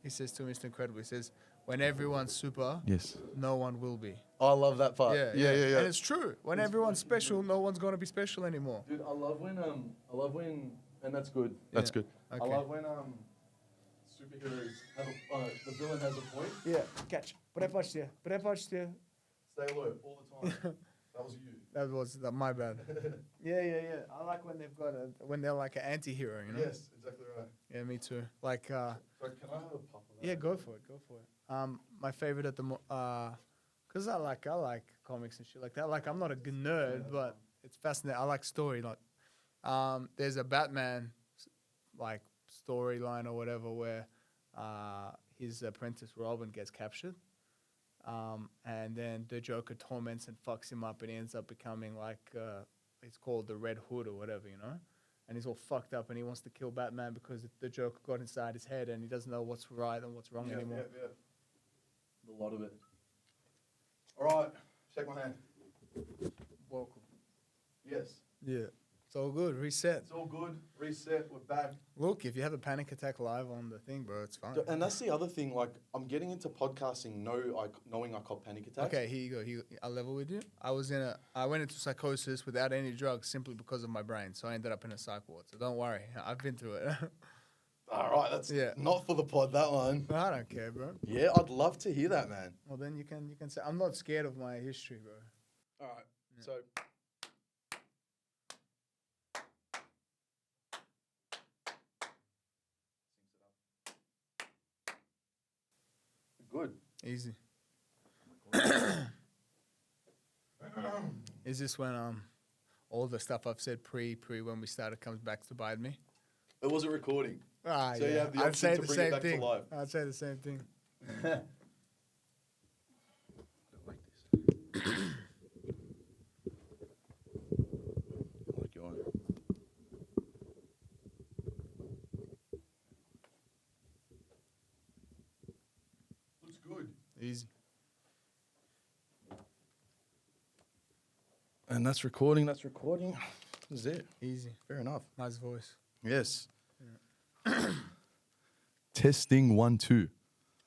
He says to Mr. Incredible, he says, when everyone's super, Yes. no one will be. I love that part. Yeah. And it's true. When everyone's special, no one's going to be special anymore. Dude, I love when, and that's good. That's good. Okay. I love when superheroes have the villain has a point. Yeah, catch. Prepačte. Stay alert all the time. That was you. That was my bad. Yeah. I like when they've got when they're like an anti-hero, you know? Yes, exactly right. Yeah, me too. Like, Sorry, can I have a puff of that? yeah, go for it. My favorite at the cause I like comics and shit like that. Like, I'm not a nerd, but it's fascinating. I like story. Like, there's a Batman like storyline or whatever where his apprentice Robin gets captured. And then the Joker torments and fucks him up, and he ends up becoming like it's called the Red Hood or whatever, you know. And he's all fucked up, and he wants to kill Batman because the Joker got inside his head, and he doesn't know what's right and what's wrong anymore. Yeah. A lot of it. All right, shake my hand. Welcome. Yes. Yeah. It's all good. Reset. It's all good. Reset. We're back. Look, if you have a panic attack live on the thing, bro, it's fine. And that's the other thing. Like, I'm getting into podcasting knowing I caught panic attacks. Okay, here you go. I'll level with you. I went into psychosis without any drugs simply because of my brain. So I ended up in a psych ward. So don't worry. I've been through it. All right, that's not for the pod, that one. I don't care, bro. Yeah, I'd love to hear that, man. Well, then you can say, I'm not scared of my history, bro. All right, so... Good. Easy. Is this when all the stuff I've said pre when we started comes back to bite me? It wasn't recording. Ah, so yeah. you have the I'd option say to the bring same it back thing. to life. I'd say the same thing. Like your looks good. Easy. And that's recording. That's recording. That's it. Easy. Fair enough. Nice voice. Yes. Testing 1 2.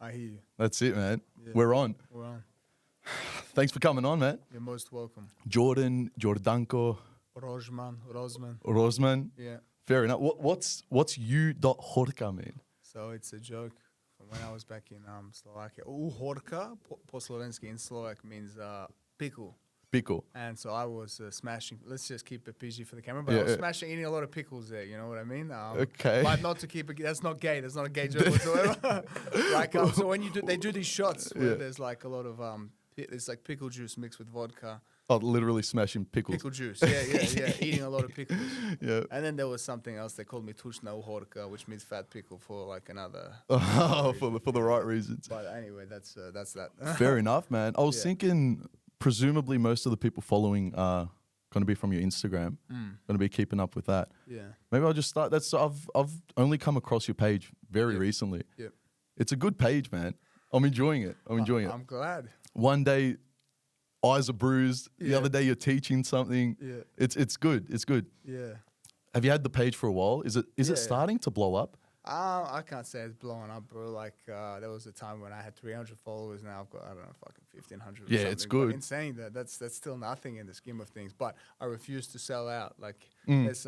I hear you. That's it, man. Yeah. We're on. We're on. Thanks for coming on, man. You're most welcome. Jordánko Rožman. Yeah. Fair enough. What's you.horka mean? So it's a joke from when I was back in Slovakia. Horka, po slovensky in Slovak means pickle. Pickle. And so I was smashing, let's just keep it PG for the camera, but I was smashing, eating a lot of pickles there, you know what I mean? Okay. But not to keep it, that's not gay, that's not a gay joke whatsoever. Like, so when they do these shots where there's like a lot of, it's like pickle juice mixed with vodka. Oh, literally smashing pickles. Pickle juice, yeah, eating a lot of pickles. Yeah. And then there was something else, they called me tushna uhorka, which means fat pickle for like another. Oh, for the right reasons. But anyway, that's that. Fair enough, man. I was thinking, presumably most of the people following are going to be from your Instagram. Going to be keeping up with that. Yeah. Maybe I'll just start. I've only come across your page very recently. Yep. It's a good page, man. I'm enjoying it. I'm I'm glad. One day, eyes are bruised. The other day, you're teaching something. Yeah. It's good. It's good. Yeah. Have you had the page for a while? Is it starting to blow up? I can't say it's blowing up, bro. Like, there was a time when I had 300 followers. Now I've got, I don't know, fucking 1,500 or Yeah, something. it's good. But insane that that's still nothing in the scheme of things. But I refuse to sell out. Like, there's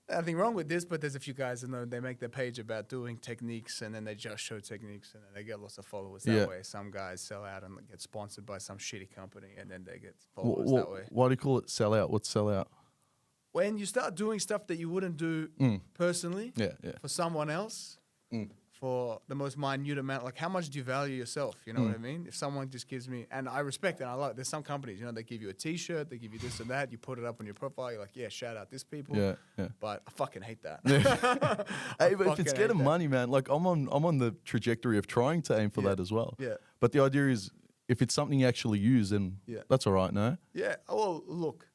nothing wrong with this, but there's a few guys that know they make their page about doing techniques, and then they just show techniques, and then they get lots of followers that way. Some guys sell out and get sponsored by some shitty company, and then they get followers that way. Why do you call it sell out? What's sell out? When you start doing stuff that you wouldn't do personally for someone else, for the most minute amount, like how much do you value yourself? You know what I mean? If someone just gives me, and I respect it, I like, there's some companies, you know, they give you a t-shirt, they give you this and that, you put it up on your profile, you're like, yeah, shout out this people. Yeah. But I fucking hate that. Hey, but if it's getting money, man, like I'm on the trajectory of trying to aim for that as well. Yeah. But the idea is, if it's something you actually use, then that's all right, no? Yeah. Well, look,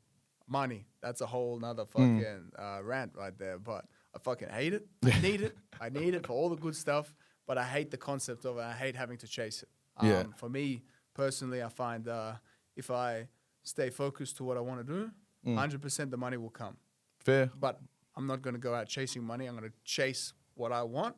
money, that's a whole nother fucking rant right there. But I fucking hate it. I need it. I need it for all the good stuff, but I hate the concept of it. I hate having to chase it. For me, personally, I find if I stay focused to what I want to do, 100% the money will come. Fair. But I'm not going to go out chasing money. I'm going to chase what I want,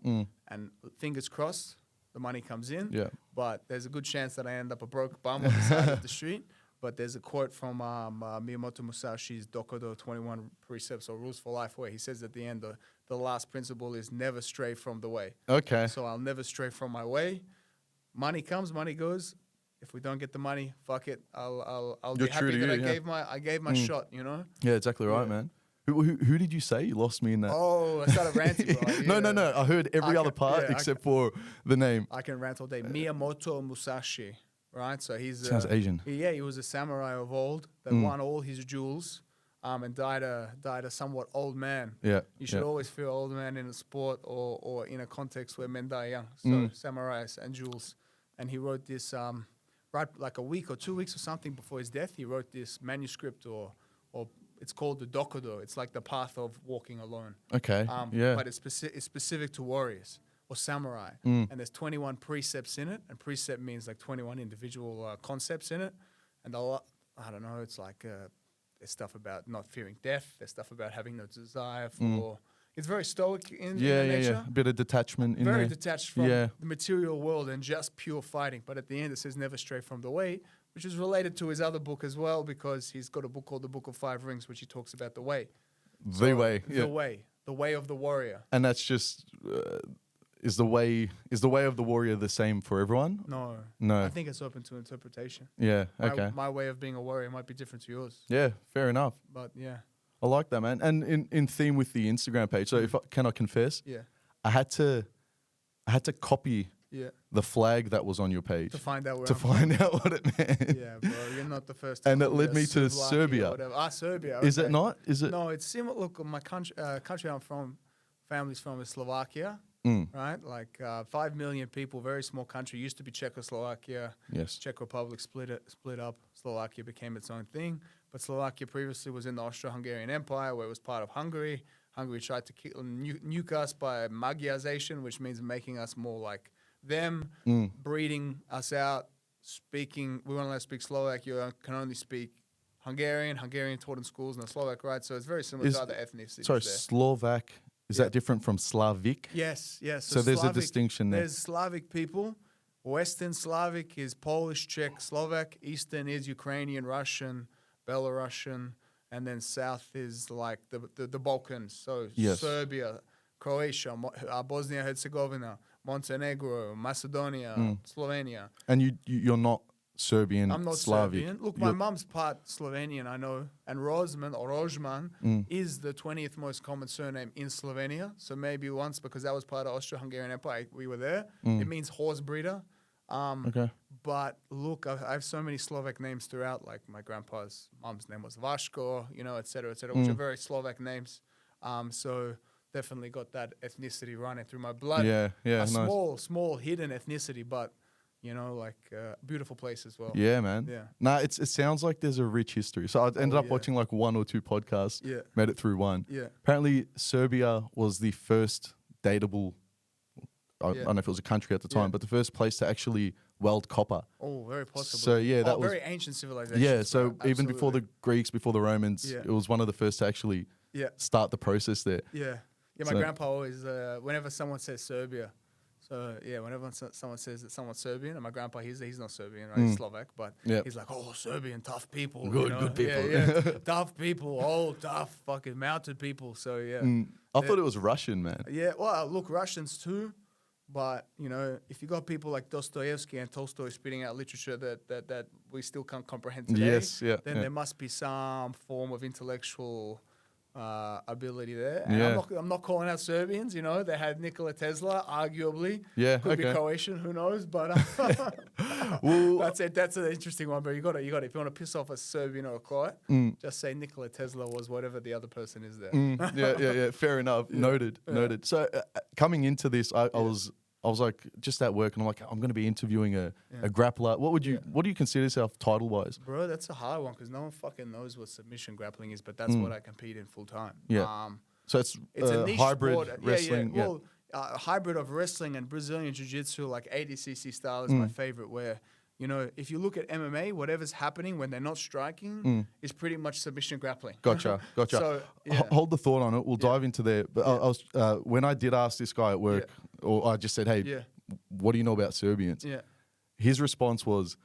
and fingers crossed, the money comes in. Yeah. But there's a good chance that I end up a broke bum on the side of the street. But there's a quote from Miyamoto Musashi's Dokudo 21 Precepts or Rules for Life, where he says at the end, the last principle is never stray from the way. Okay. So I'll never stray from my way. Money comes, money goes. If we don't get the money, fuck it. I'll be You're true happy to that you, I gave my shot, you know? Yeah, exactly right, Yeah. man. Who did you say? You lost me in that. Oh, I started ranting, bro. No. I heard every other part except for the name. I can rant all day. Miyamoto Musashi, right? So he's Sounds Asian. he was a samurai of old that won all his jewels, and died a somewhat old man. Yeah. You should yeah. always feel old man in a sport or in a context where men die young. So samurais and jewels. And he wrote this right like a week or 2 weeks or something before his death. He wrote this manuscript or it's called the Dokudo. It's like the path of walking alone. Okay. But it's specific to warriors or samurai. And there's 21 precepts in it. And precept means like 21 individual concepts in it. And I don't know, it's like there's stuff about not fearing death. There's stuff about having no desire for... It's very stoic in nature. Yeah. A bit of detachment in Very there. detached from the material world and just pure fighting. But at the end, it says never stray from the way, which is related to his other book as well, because he's got a book called The Book of Five Rings, which he talks about the way. The way. Yeah. The way of the warrior. And that's just is the way of the warrior the same for everyone? No. I think it's open to interpretation. Yeah. Okay. My way of being a warrior might be different to yours. Yeah. Fair enough. But yeah. I like that, man. And in theme with the Instagram page. So can I confess? Yeah. I had to copy the flag that was on your page To find out find out what it meant. Yeah, bro. You're not the first. And it led me to Slovakia Serbia. or whatever. Serbia. Is it okay. not? Is it? No, it's similar. Look, my country I'm from, family's from is Slovakia, right? Like 5 million people, very small country. Used to be Czechoslovakia. Yes. Czech Republic split up. Slovakia became its own thing. But Slovakia previously was in the Austro-Hungarian Empire, where it was part of Hungary. Hungary tried to nuke us by Magyarization, which means making us more like them, breeding us out, speaking. We won't let us speak Slovak. You can only speak Hungarian taught in schools, and the Slovak, right? So it's very similar to other ethnicities. Sorry, there. Slovak. Is that different from Slavic? Yes. So there's a distinction there. There's Slavic people. Western Slavic is Polish, Czech, Slovak. Eastern is Ukrainian, Russian, Belarusian, and then South is like the Balkans. So Serbia, Croatia, Bosnia Herzegovina, Montenegro, Macedonia, Slovenia. And you're not Serbian. I'm not Slavic. Serbian. Look, my mum's part Slovenian, I know, and Rožman is the 20th most common surname in Slovenia. So maybe once, because that was part of Austro-Hungarian Empire, we were there. It means horse breeder. Okay. But look, I have so many Slovak names throughout. Like my grandpa's mom's name was Vaško, et cetera, which are very Slovak names. So definitely got that ethnicity running through my blood. Yeah, A nice. small hidden ethnicity, but beautiful place as well. Yeah, man. Yeah. Nah, it sounds like there's a rich history. So I ended up watching like 1 or 2 podcasts. Yeah. Made it through one. Yeah. Apparently, Serbia was the first dateable. I don't know if it was a country at the time, but the first place to actually weld copper. Oh, very possible. So yeah, that was very ancient civilization. Yeah, so even before the Greeks, before the Romans, it was one of the first to actually start the process there. Yeah. My grandpa always, whenever someone says Serbia, whenever someone says that someone's Serbian, and my grandpa, he's not Serbian, right? He's Slovak, but he's like, oh, Serbian, tough people. Good people. Yeah. Tough people, old, tough, fucking mounted people. So, yeah. I thought it was Russian, man. Yeah, well, look, Russians too. But, if you got people like Dostoevsky and Tolstoy spitting out literature that we still can't comprehend today, then there must be some form of intellectual ability there. And I'm not calling out Serbians, they had Nikola Tesla, arguably. Yeah, Could be Croatian, who knows? But Well, that's an interesting one. But you got if you want to piss off a Serbian or a Croat, just say Nikola Tesla was whatever the other person is there. Yeah. Fair enough. Noted. So coming into this, I was like just at work, and I'm like, I'm going to be interviewing a grappler. What do you consider yourself title wise? Bro, that's a hard one because no one fucking knows what submission grappling is, but that's what I compete in full time. Yeah. So it's a niche hybrid sport. wrestling. Yeah. Well, a hybrid of wrestling and Brazilian jiu-jitsu, like ADCC style is my favorite, where You know, if you look at MMA, whatever's happening when they're not striking is pretty much submission grappling. Gotcha. So, yeah. Hold the thought on it. We'll dive into there. But I was when I did ask this guy at work, or I just said, "Hey, what do you know about Serbians?" Yeah. His response was,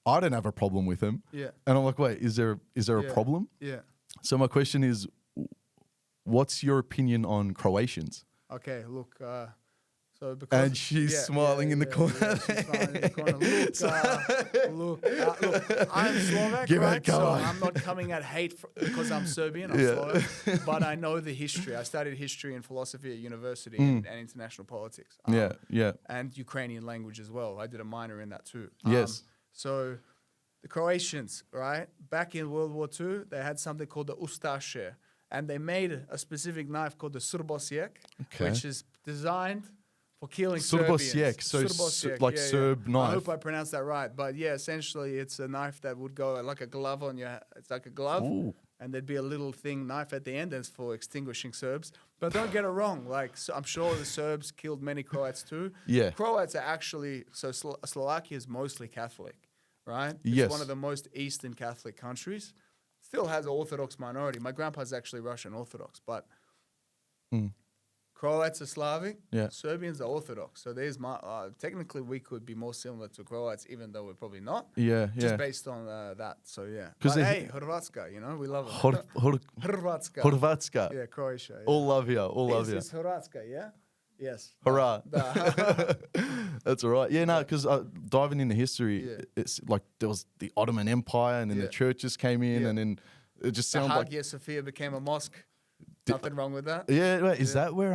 "I don't have a problem with them." Yeah. And I'm like, "Wait, is there a problem?" Yeah. So my question is, what's your opinion on Croatians? Okay, look. So because And she's smiling in the corner. She's smiling in the corner. Look, I'm Slovak, Give it a right? go. So I'm not coming at hate because I'm Serbian. I'm Slovak, but I know the history. I studied history and philosophy at university and international politics. And Ukrainian language as well. I did a minor in that too. Yes. So the Croatians, right? Back in World War II, they had something called the Ustaše, and they made a specific knife called the Srbosjek, which is designed for killing Srbosjek, Serbians. so like Serb knife. I hope I pronounced that right. But yeah, essentially it's a knife that would go like a glove on your, it's like a glove. Ooh. And there'd be a little knife at the end that's for extinguishing Serbs. But don't get it wrong. Like, so I'm sure the Serbs killed many Croats too. Yeah. Croats are actually, so Slovakia is mostly Catholic, right? Yes. It's one of the most Eastern Catholic countries. Still has an Orthodox minority. My grandpa's actually Russian Orthodox, but Croats are Slavic. Yeah. Serbians are Orthodox. So there's technically we could be more similar to Croats, even though we're probably not. Just based on that. So yeah. But hey, Hrvatska, you know, we love it. Hrvatska. Hrvatska. Yeah, Croatia. Yeah. All love you. All love you. Is Hrvatska, yeah? Yes. Hurrah. That's all right. Yeah, no, because diving into history, it's like there was the Ottoman Empire and then the churches came in and then it just sounded like Hagia Sophia became a mosque. Nothing wrong with that. Yeah, right. Is that where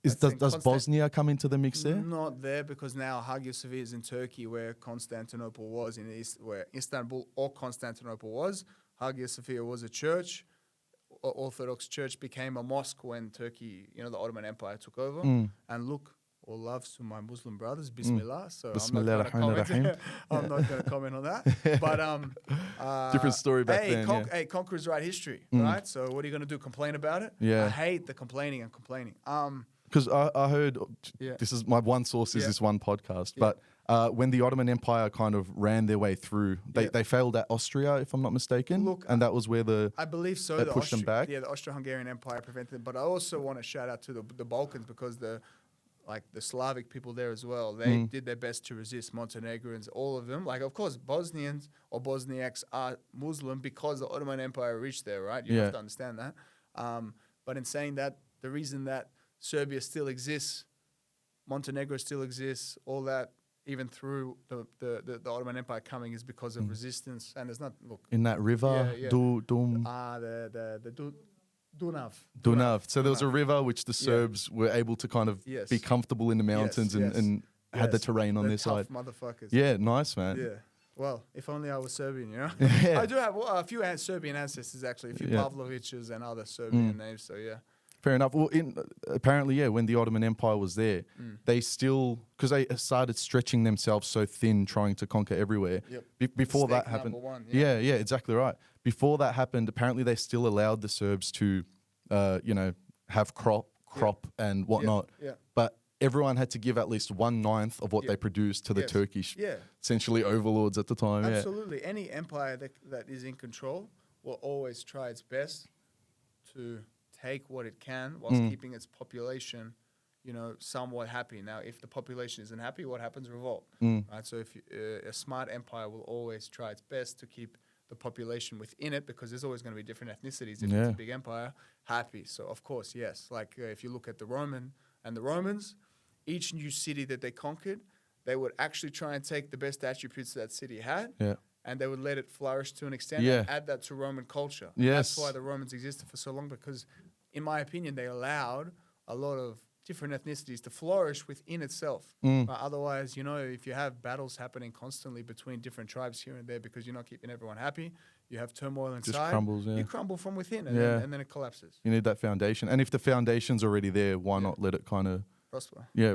does Bosnia come into the mix there? Not there, because now Hagia Sophia is in Turkey, where Constantinople was where Istanbul or Constantinople was. Hagia Sophia was a church. Orthodox church became a mosque when Turkey, you know, the Ottoman Empire took over. And look, all loves to my Muslim brothers, Bismillah. So I'm not going to comment on that. But different story back then. Hey, conquerors write history, right? So what are you going to do? Complain about it? Yeah. I hate the complaining and complaining. Because I heard, this is my one source is this one podcast, but when the Ottoman Empire kind of ran their way through, they failed at Austria, if I'm not mistaken. Look, and that was where I believe so. They pushed them back. Yeah, the Austro-Hungarian Empire prevented it. But I also want to shout out to the Balkans, because the Slavic people there as well, they did their best to resist. Montenegrins, all of them. Like, of course, Bosnians or Bosniaks are Muslim because the Ottoman Empire reached there, right? You have to understand that. But in saying that, the reason that Serbia still exists, Montenegro still exists, all that, even through the Ottoman Empire coming, is because of resistance. And it's not, look. In that river, Dunav. So there was a river which the Serbs were able to kind of be comfortable in the mountains and had the terrain on their side. Motherfuckers. Yeah, nice, man. Yeah. Well, if only I was Serbian, you know? Yeah. I do have a few Serbian ancestors, actually. A few Pavloviches and other Serbian names, so yeah. Fair enough. Well, apparently, when the Ottoman Empire was there, they still, because they started stretching themselves so thin, trying to conquer everywhere. Before that happened, yeah, exactly right. Before that happened, apparently they still allowed the Serbs to, have crop and whatnot. But everyone had to give at least 1/9 of what they produced to the Turkish, essentially overlords at the time. Absolutely. Any empire that is in control will always try its best to take what it can whilst keeping its population, somewhat happy. Now, if the population isn't happy, what happens? Revolt. Right? So if a smart empire will always try its best to keep the population within it, because there's always going to be different ethnicities if it's a big empire, happy. So, of course, yes. Like if you look at the Romans, each new city that they conquered, they would actually try and take the best attributes that city had. And they would let it flourish to an extent and add that to Roman culture. That's why the Romans existed for so long, because, in my opinion, they allowed a lot of different ethnicities to flourish within itself. Otherwise, if you have battles happening constantly between different tribes here and there because you're not keeping everyone happy, you have turmoil inside. Just crumbles, You crumble from within, and then it collapses. You need that foundation. And if the foundation's already there, why not let it kind of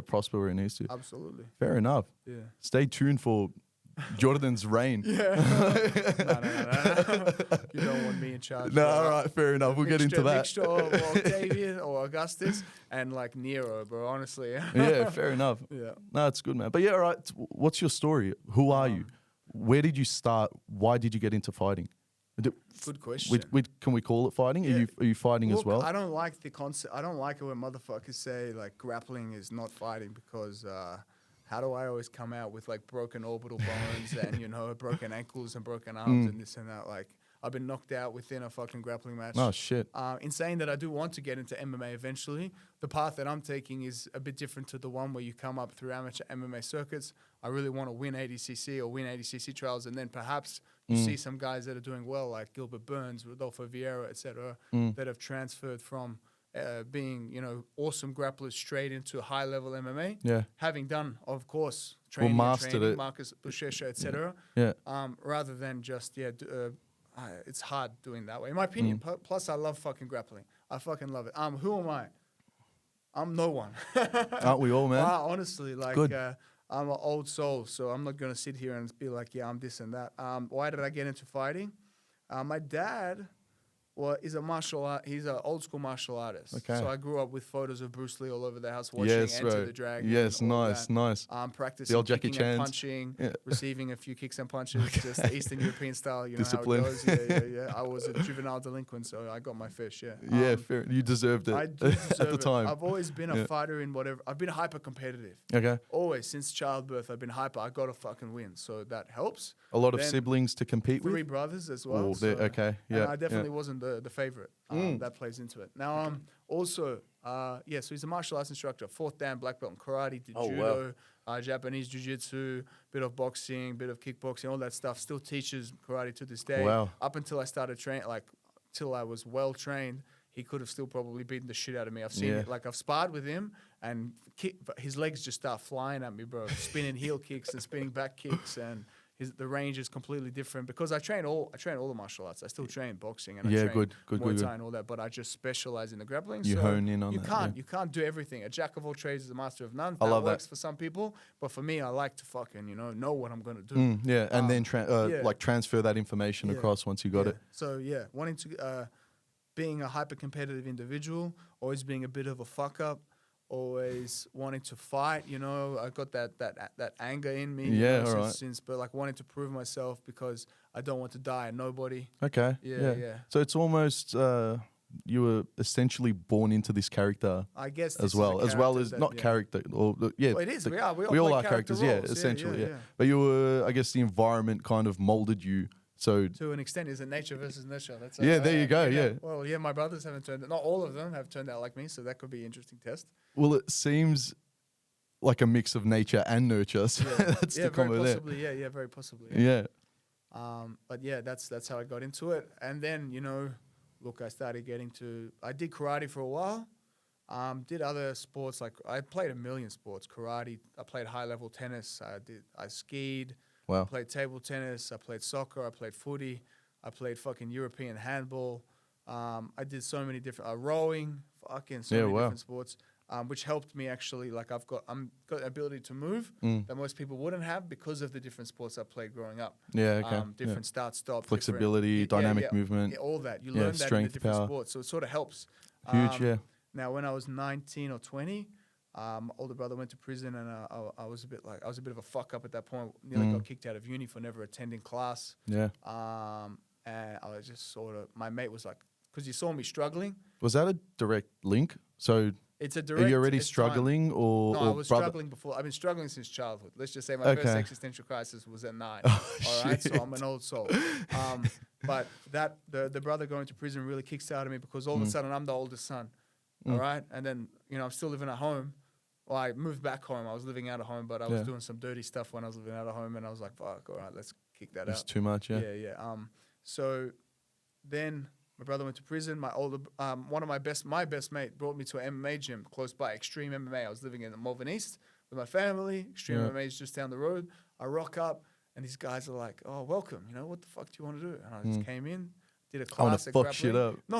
prosper where it needs to? Absolutely. Fair enough. Yeah. Stay tuned for Jordan's reign. No. You don't want me in charge. No, all right, fair enough. We'll get into that. Mixture of Octavian or Augustus and like Nero, bro, honestly. Yeah, fair enough. Yeah. No, it's good, man. But yeah, all right. What's your story? Who are you? where did you start? Why did you get into fighting? Good question. Can we call it fighting? Yeah. Are you fighting as well? I don't like the concept. I don't like it when motherfuckers say like grappling is not fighting because how do I always come out with like broken orbital bones and broken ankles and broken arms and this and that? Like I've been knocked out within a fucking grappling match. Oh shit! In saying that, I do want to get into MMA eventually. The path that I'm taking is a bit different to the one where you come up through amateur MMA circuits. I really want to win ADCC or win ADCC trials, and then perhaps you see some guys that are doing well, like Gilbert Burns, Rodolfo Vieira, etc., that have transferred from being awesome grapplers straight into high level MMA. Yeah. Having done, of course, training, mastered it. Marcus Buchecha, etc. Yeah. Rather than just it's hard doing that way, in my opinion. Plus, I love fucking grappling. I fucking love it. Who am I? I'm no one. Aren't we all, man? Honestly, like, I'm an old soul, so I'm not gonna sit here and be like, yeah, I'm this and that. Why did I get into fighting? My dad is a martial art. He's an old school martial artist. Okay. So I grew up with photos of Bruce Lee all over the house, watching Enter the Dragon. Yes, nice. Practicing the old Jackie kicking and Chans. punching, receiving a few kicks and punches, just Eastern European style. You know Discipline. how it goes. Yeah. I was a juvenile delinquent, so I got my fair share. Yeah, fair. You deserved it. I do deserve at the time. I've always been a fighter in whatever. I've been hyper competitive. Okay. Always since childbirth, I've been hyper. I got to fucking win, so that helps. A lot of Then siblings to compete with. 3 brothers as well. Oh, okay. And Yeah. I definitely wasn't the favorite. That plays into it. Now, also, so he's a martial arts instructor, 4th dan black belt in karate, did judo, Japanese jiu-jitsu, bit of boxing, bit of kickboxing, all that stuff. Still teaches karate to this day. Wow. Up until I started training, till I was well trained, he could have still probably beaten the shit out of me. I've seen it. Like, I've sparred with him, and but his legs just start flying at me, bro. Spinning heel kicks and spinning back kicks, and the range is completely different because I train all the martial arts. I still train boxing and I train Muay Thai and all that, but I just specialize in the grappling. You hone in on you that. You can't do everything. A jack of all trades is a master of none. I love works that. for some people, but for me, I like to fucking know what I'm gonna do. And then transfer that information across once you got it. So wanting to being a hyper competitive individual, always being a bit of a fuck up. Always wanting to fight, I got that anger in me. Since but like wanting to prove myself because I don't want to die. Nobody. Okay. Yeah. So it's almost you were essentially born into this character. I guess as well as not character. Or well, it is. We all are characters. Roles. Yeah, essentially. Yeah. But you were, I guess, the environment kind of molded you. So to an extent, is it nature versus nurture? That's there you go. Yeah. Well, my brothers haven't turned. Not all of them have turned out like me, so that could be an interesting test. Well, it seems like a mix of nature and nurture. So that's the combo there. Yeah, very possibly. Yeah. But that's how I got into it, and then look, I started getting to. I did karate for a while. Did other sports I played a million sports. Karate. I played high level tennis. I skied. Wow. I played table tennis. I played soccer. I played footy. I played fucking European handball. I did so many different rowing. Fucking so many different sports, which helped me actually. Like I've got ability to move that most people wouldn't have because of the different sports I played growing up. Yeah. Okay. Different start stop, flexibility, dynamic movement, all that. You learn that strength, in the different power. sports, so it sort of helps. Huge. Now, when I was 19 or 20. My older brother went to prison, and I was a bit of a fuck up at that point. Nearly got kicked out of uni for never attending class. Yeah. And I was just sort of. My mate was like, because he saw me struggling. Was that a direct link? So it's a direct. Are you already struggling, or no? or I was struggling before. I've been struggling since childhood. Let's just say my first existential crisis was at 9. All right, so I'm an old soul. But the brother going to prison really kickstarted me because all of a sudden I'm the oldest son. All right. And then, I'm still living at home. Well, I moved back home. I was living out of home, but I was doing some dirty stuff when I was living out of home. And I was like, fuck, all right, let's kick that out. It's too much, yeah. Yeah. So then my brother went to prison. My best mate brought me to an MMA gym close by, Extreme MMA. I was living in the Malvern East with my family. Extreme MMA is just down the road. I rock up and these guys are like, oh, welcome. What the fuck do you want to do? And I just came in. Did a classic I want to fuck shit up. No.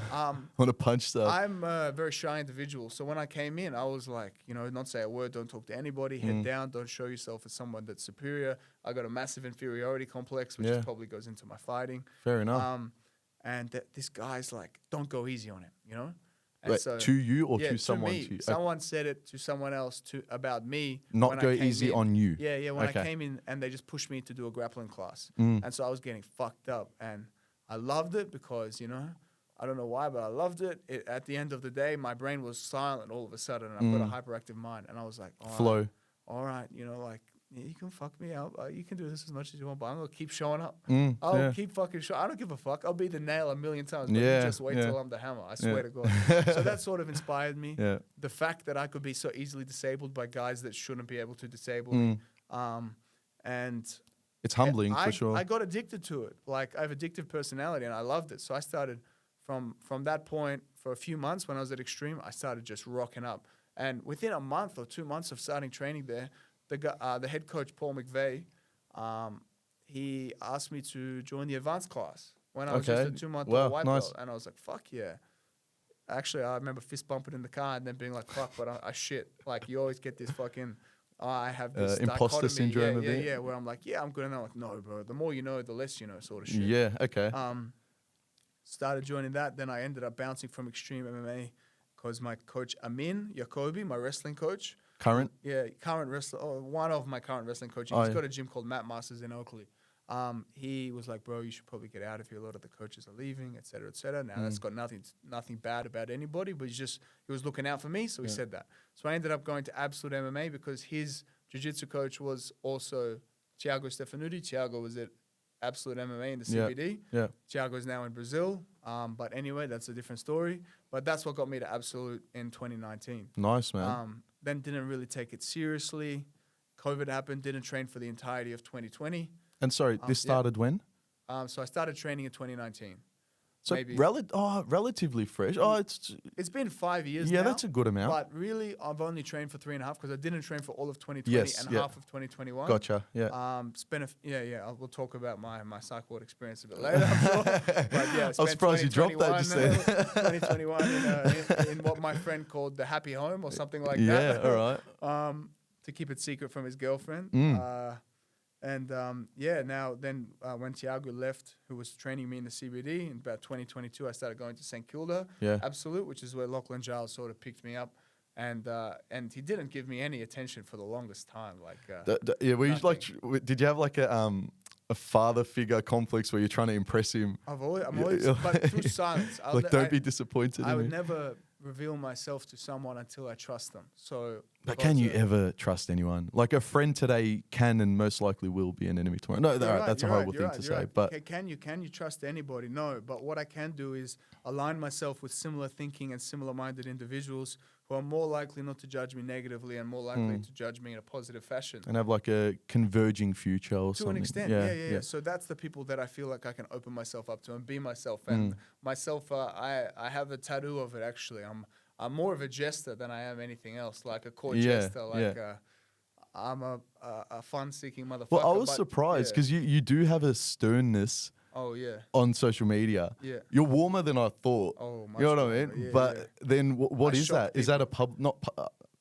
I want to punch stuff. I'm a very shy individual. So when I came in, I was like, not say a word, don't talk to anybody, head down, don't show yourself as someone that's superior. I got a massive inferiority complex, which probably goes into my fighting. Fair enough. And this guy's like, don't go easy on him, Wait, so, to you or yeah, to someone? me. To you? Someone said it to someone else about me. Not when go I came easy in. on you. Yeah. When Okay. I came in and they just pushed me to do a grappling class. Mm. And so I was getting fucked up. And I loved it because, I don't know why, but I loved it. At the end of the day, my brain was silent all of a sudden. And I've got a hyperactive mind. And I was like, Flow. all right, like, yeah, you can fuck me up. You can do this as much as you want, but I'm going to keep showing up. I'll keep fucking showing. I don't give a fuck. I'll be the nail a million times, but you just wait till I'm the hammer. I swear to God. So that sort of inspired me. Yeah. The fact that I could be so easily disabled by guys that shouldn't be able to disable me. And it's humbling for sure. I got addicted to it. Like, I have addictive personality and I loved it. So I started from that point for a few months when I was at Extreme, I started just rocking up. And within a month or 2 months of starting training there, the head coach, Paul McVeigh, he asked me to join the advanced class when I was just a 2-month-old white belt. And I was like, fuck yeah. Actually, I remember fist bumping in the car and then being like, fuck, but I shit. Like, you always get this fucking, I have this imposter dichotomy. syndrome a bit. Yeah, where I'm like, yeah, I'm good. And I'm like, no, bro, the more you know, the less you know, sort of shit. Yeah, okay. Started joining that. Then I ended up bouncing from Extreme MMA because my coach, Amin Yacobi, my wrestling coach. Current? Yeah, current wrestler. Oh, one of my current wrestling coaches. He's got a gym called Matt Masters in Oakley. He was like, bro, you should probably get out of here. A lot of the coaches are leaving, et cetera, et cetera. Now, that's got nothing bad about anybody, but he was looking out for me, so he said that. So I ended up going to Absolute MMA because his jiu-jitsu coach was also Thiago Stefanuti. Thiago was at Absolute MMA in the CBD. Yeah. Thiago's now in Brazil. But anyway, that's a different story. But that's what got me to Absolute in 2019. Nice, man. Then didn't really take it seriously. COVID happened, didn't train for the entirety of 2020. And sorry, this started when? So I started training in 2019. So relatively fresh. It's been 5 years now. Yeah, that's a good amount. But really, I've only trained for 3.5 because I didn't train for all of 2020 half of 2021. Gotcha. Yeah. We'll talk about my cycle experience a bit later. I'm sure. But yeah, I was surprised you dropped that. Just saying. 2021 in what my friend called the happy home or something like that. Yeah. All right. To keep it secret from his girlfriend. Now when Thiago left, who was training me in the CBD, in about 2022, I started going to St. Kilda, Absolute, which is where Lachlan Giles sort of picked me up. And he didn't give me any attention for the longest time. Did you have like a father figure complex where you're trying to impress him? I'm always, but through silence. Don't be disappointed. I would never reveal myself to someone until I trust them. But can you ever trust anyone? Like a friend today can and most likely will be an enemy tomorrow. No, that's a horrible thing to say. But can you trust anybody? No. But what I can do is align myself with similar thinking and similar-minded individuals who are more likely not to judge me negatively and more likely to judge me in a positive fashion. And have like a converging future or something. To an extent, yeah. So that's the people that I feel like I can open myself up to and be myself. And myself, I have a tattoo of it actually. I'm more of a jester than I am anything else, like a court jester. I'm a fun-seeking motherfucker. Well, I was surprised because you do have a sternness. Oh yeah. On social media. Yeah. You're warmer than I thought. Oh, you know what I mean? But then what is that? People. Is that a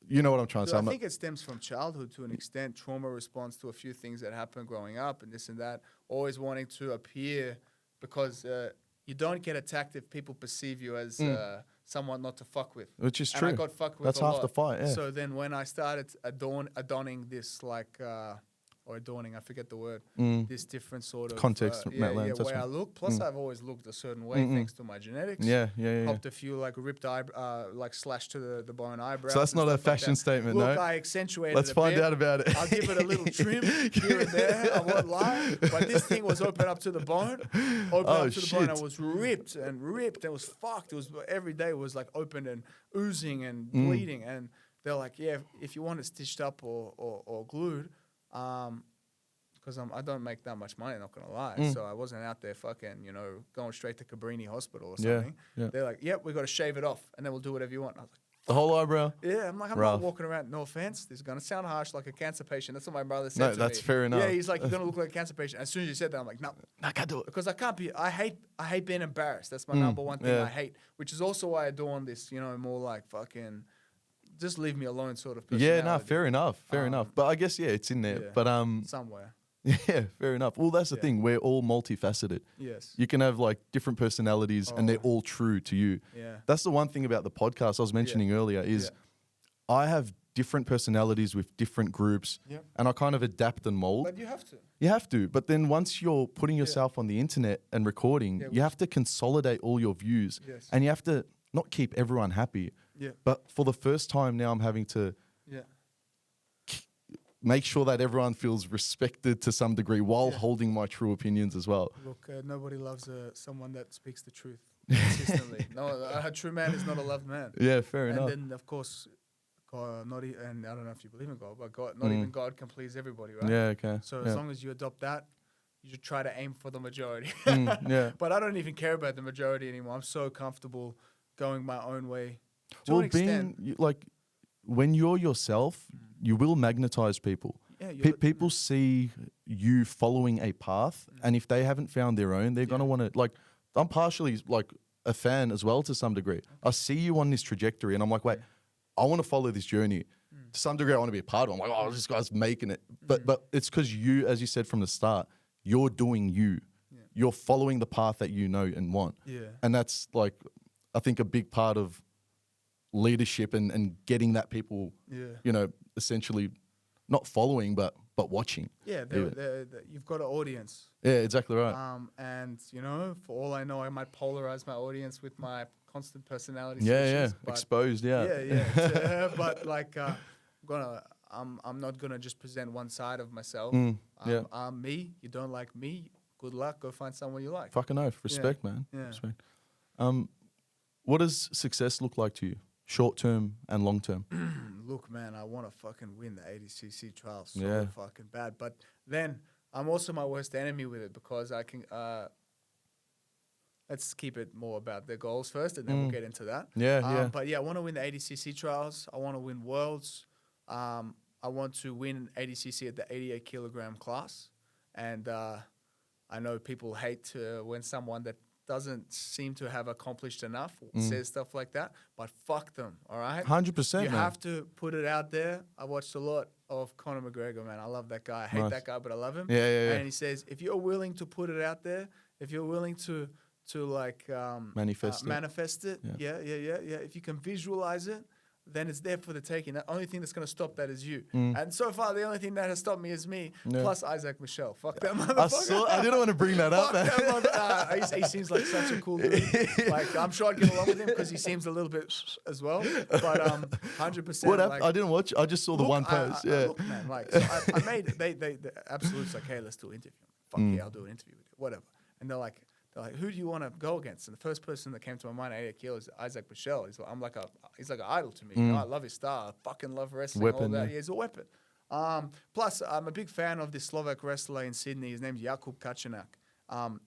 you know what I'm trying to say? I think it stems from childhood to an extent, trauma response to a few things that happened growing up and this and that. Always wanting to appear because you don't get attacked if people perceive you as someone not to fuck with. Which is true. I got fucked with That's half the fight, yeah. So then when I started adorning this I forget the word, this different sort of context, way I look. Plus, I've always looked a certain way thanks to my genetics. Yeah. Popped a few ripped slashed to the bone eyebrows. So that's not a fashion statement, no? Look, I accentuated Let's find out about it. I'll give it a little trim here and there. I won't lie. But this thing was open up to the bone. Bone. I was ripped. It was fucked. It was every day was like open and oozing and bleeding. And they're like, yeah, if you want it stitched up or glued, because I don't make that much money, not gonna lie. So I wasn't out there fucking, going straight to Cabrini Hospital or something. Yeah. They're like, yep, we got to shave it off, and then we'll do whatever you want. And I was like, the whole eyebrow? Yeah, I'm not walking around. No offense, this is gonna sound harsh, like a cancer patient. That's what my brother said. No, that's fair enough. Yeah, he's like, you're gonna look like a cancer patient. As soon as you said that, I'm like, no, I can't do it because I can't be. I hate being embarrassed. That's my number one thing I hate, which is also why I adorn this. More like fucking. Just leave me alone, sort of personality. Yeah, no, fair enough. But I guess it's in there. Yeah, but somewhere. Yeah, fair enough. Well, that's the thing. We're all multifaceted. Yes. You can have like different personalities and they're all true to you. Yeah. That's the one thing about the podcast I was mentioning earlier is I have different personalities with different groups and I kind of adapt and mold. But you have to. You have to. But then once you're putting yourself on the internet and recording, you have to consolidate all your views and you have to not keep everyone happy. Yeah. But for the first time now I'm having to make sure that everyone feels respected to some degree while holding my true opinions as well. Look, nobody loves someone that speaks the truth consistently. No, a true man is not a loved man. Yeah, fair enough. And then, of course, God, and I don't know if you believe in God, but God, not even God can please everybody, right? Yeah, okay. So as long as you adopt that, you should try to aim for the majority. But I don't even care about the majority anymore. I'm so comfortable going my own way. To an extent. Like, when you're yourself, you will magnetize people. Yeah, people see you following a path, and if they haven't found their own, they're gonna want to. Like, I'm partially like a fan as well to some degree. I see you on this trajectory, and I'm like, wait, I want to follow this journey. To some degree, I want to be a part of it. I'm like, oh, this guy's making it. But it's because you, as you said from the start, you're doing you. You're following the path that you know and want. Yeah. And that's like, I think a big part of leadership and getting that people, you know, essentially not following but watching. Yeah, you've got an audience. Yeah, exactly right. And you know, for all I know, I might polarize my audience with my constant personality. Yeah, exposed. Yeah. But like, I'm not gonna just present one side of myself. I'm me. You don't like me? Good luck. Go find someone you like. Fucking oath. Respect, man. Yeah. Respect. What does success look like to you? Short term and long term. Look, man, I want to fucking win the 80cc trials so fucking bad. But then I'm also my worst enemy with it because I can. Let's keep it more about the goals first, and then we'll get into that. But yeah, I want to win the 80cc trials. I want to win worlds. I want to win 80cc at the 88 kilogram class, and I know people hate when someone that doesn't seem to have accomplished enough says stuff like that, but fuck them, all right? 100%, You have to put it out there. I watched a lot of Conor McGregor, man. I love that guy. I hate that guy, but I love him. Yeah. And he says, if you're willing to put it out there, if you're willing to like manifest it, if you can visualize it, then it's there for the taking. The only thing that's going to stop that is you. And so far, the only thing that has stopped me is me, plus Isaac Michelle. Fuck that motherfucker. I didn't want to bring that up, man. He seems like such a cool dude. Like, I'm sure I'd get along with him because he seems a little bit as well. But 100%. What happened? I didn't watch. I just saw the one post. Look, man, like, so I made the Absolute's like, hey, let's do an interview. Fuck yeah, I'll do an interview with you. Whatever. And they're like, who do you want to go against? And the first person that came to my mind, 88 kilos, is Isaac Michelle. He's like an idol to me. You know, I love his style. I fucking love wrestling. All that. Yeah, he's a weapon. Plus, I'm a big fan of this Slovak wrestler in Sydney. His name's Jakub Kačanak.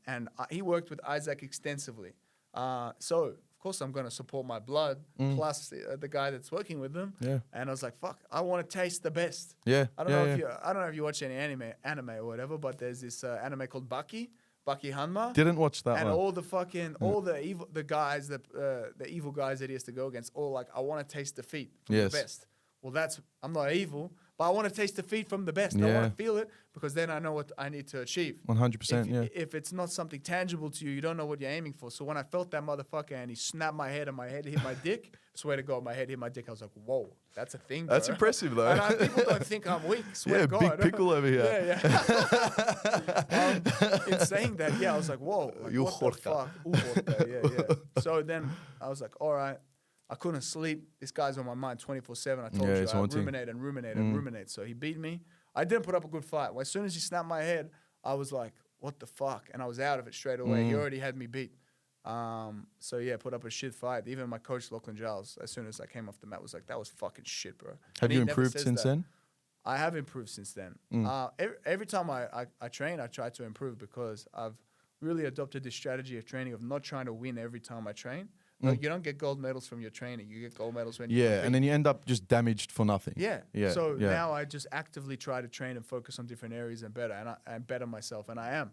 And he worked with Isaac extensively. So, of course, I'm going to support my blood, plus the guy that's working with them. Yeah. And I was like, fuck, I want to taste the best. Yeah. I don't know if you watch any anime or whatever, but there's this anime called Baki Hanma. Didn't watch that and one. All the fucking, all the evil, the guys, the evil guys that he has to go against, all like, I want to taste defeat from the best. Well, I'm not evil, but I want to taste defeat from the best. I want to feel it because then I know what I need to achieve. 100%, If it's not something tangible to you, you don't know what you're aiming for. So when I felt that motherfucker and he snapped my head and my head hit my dick, swear to God, my head hit my dick. I was like, whoa, that's a thing, bro. That's impressive, though. And people don't think I'm weak, swear to God. Big pickle over here. In saying that, I was like, whoa, like, what the fuck? So then I was like, all right. I couldn't sleep. This guy's on my mind 24/7. I told you, I ruminate. So he beat me. I didn't put up a good fight. Well, as soon as he snapped my head, I was like, what the fuck? And I was out of it straight away. He already had me beat. Put up a shit fight. Even my coach, Lachlan Giles, as soon as I came off the mat, was like, that was fucking shit, bro. Have you improved since then? I have improved since then. Every time I train, I try to improve because I've really adopted this strategy of training of not trying to win every time I train. Like, you don't get gold medals from your training. You get gold medals when you compete. And then you end up just damaged for nothing. So now I just actively try to train and focus on different areas and better myself, and I am.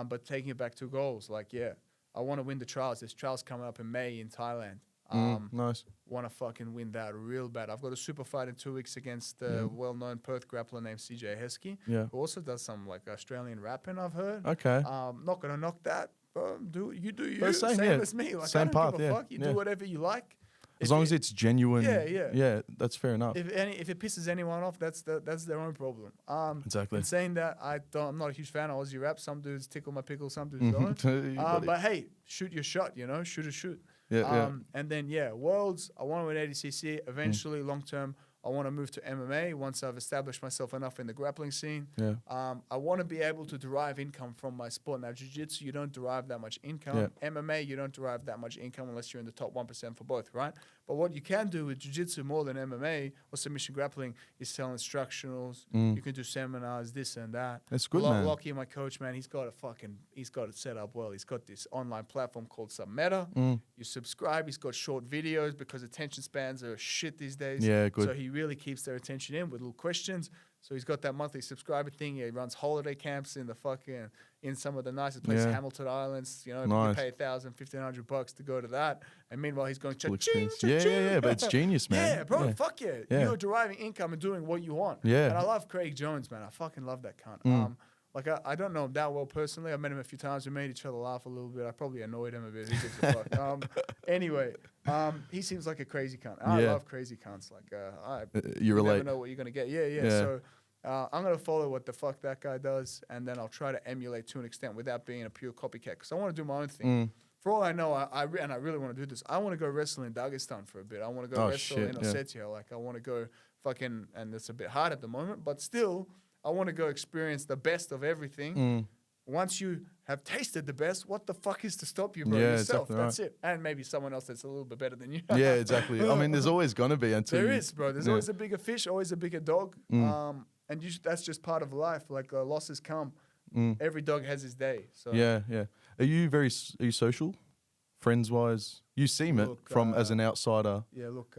But taking it back to goals, like, I want to win the trials. There's trials coming up in May in Thailand. Nice. Want to fucking win that real bad. I've got a super fight in 2 weeks against a well-known Perth grappler named CJ Heskey, who also does some like Australian rapping, I've heard. Okay. Not gonna knock that. You do you. But Same as me. Like, same I don't path, give a fuck. You do whatever you like. As long as it's genuine. Yeah. That's fair enough. If it pisses anyone off, that's their own problem. Exactly. In saying that, I'm not a huge fan of Aussie rap. Some dudes tickle my pickle, some dudes don't. But hey, shoot your shot, shoot a shoot. And then worlds, I want to win 80cc. Eventually, long term, I want to move to MMA once I've established myself enough in the grappling scene. I want to be able to derive income from my sport. Now, jiu-jitsu, you don't derive that much income. MMA, you don't derive that much income unless you're in the top 1% for both, right? But what you can do with jiu-jitsu more than MMA or submission grappling is sell instructionals. You can do seminars, this and that. That's good, man. Lockie, my coach, man, he's got it set up well. He's got this online platform called Submeta. You subscribe. He's got short videos because attention spans are shit these days. Yeah, good. So he really keeps their attention in with little questions. So he's got that monthly subscriber thing. He runs holiday camps in some of the nicest places, Hamilton Islands. You pay $1,000, $1,500 to go to that. And meanwhile, he's going cha-ching. Yeah, but it's genius, man. Yeah, bro, fuck yeah. You're deriving income and doing what you want. Yeah. And I love Craig Jones, man. I fucking love that cunt. I don't know him that well personally. I've met him a few times. We made each other laugh a little bit. I probably annoyed him a bit. Who gives a fuck? Anyway, he seems like a crazy cunt. I love crazy cunts. You relate. never know what you're going to get. Yeah. So I'm going to follow what the fuck that guy does, and then I'll try to emulate to an extent without being a pure copycat, because I want to do my own thing. For all I know, I really want to do this. I want to go wrestle in Dagestan for a bit. I want to go wrestle in Ossetia. Like, I want to go fucking, and it's a bit hard at the moment, but still, I want to go experience the best of everything. Once you have tasted the best, what the fuck is to stop you, bro? Yourself. Exactly That's it. And maybe someone else that's a little bit better than you. Yeah, exactly. I mean, there's always going to be until there is, bro. There's always a bigger fish, always a bigger dog. And that's just part of life. Like, losses come. Every dog has his day. So Yeah. Are you social, friends wise? You seem it from as an outsider. Yeah, look,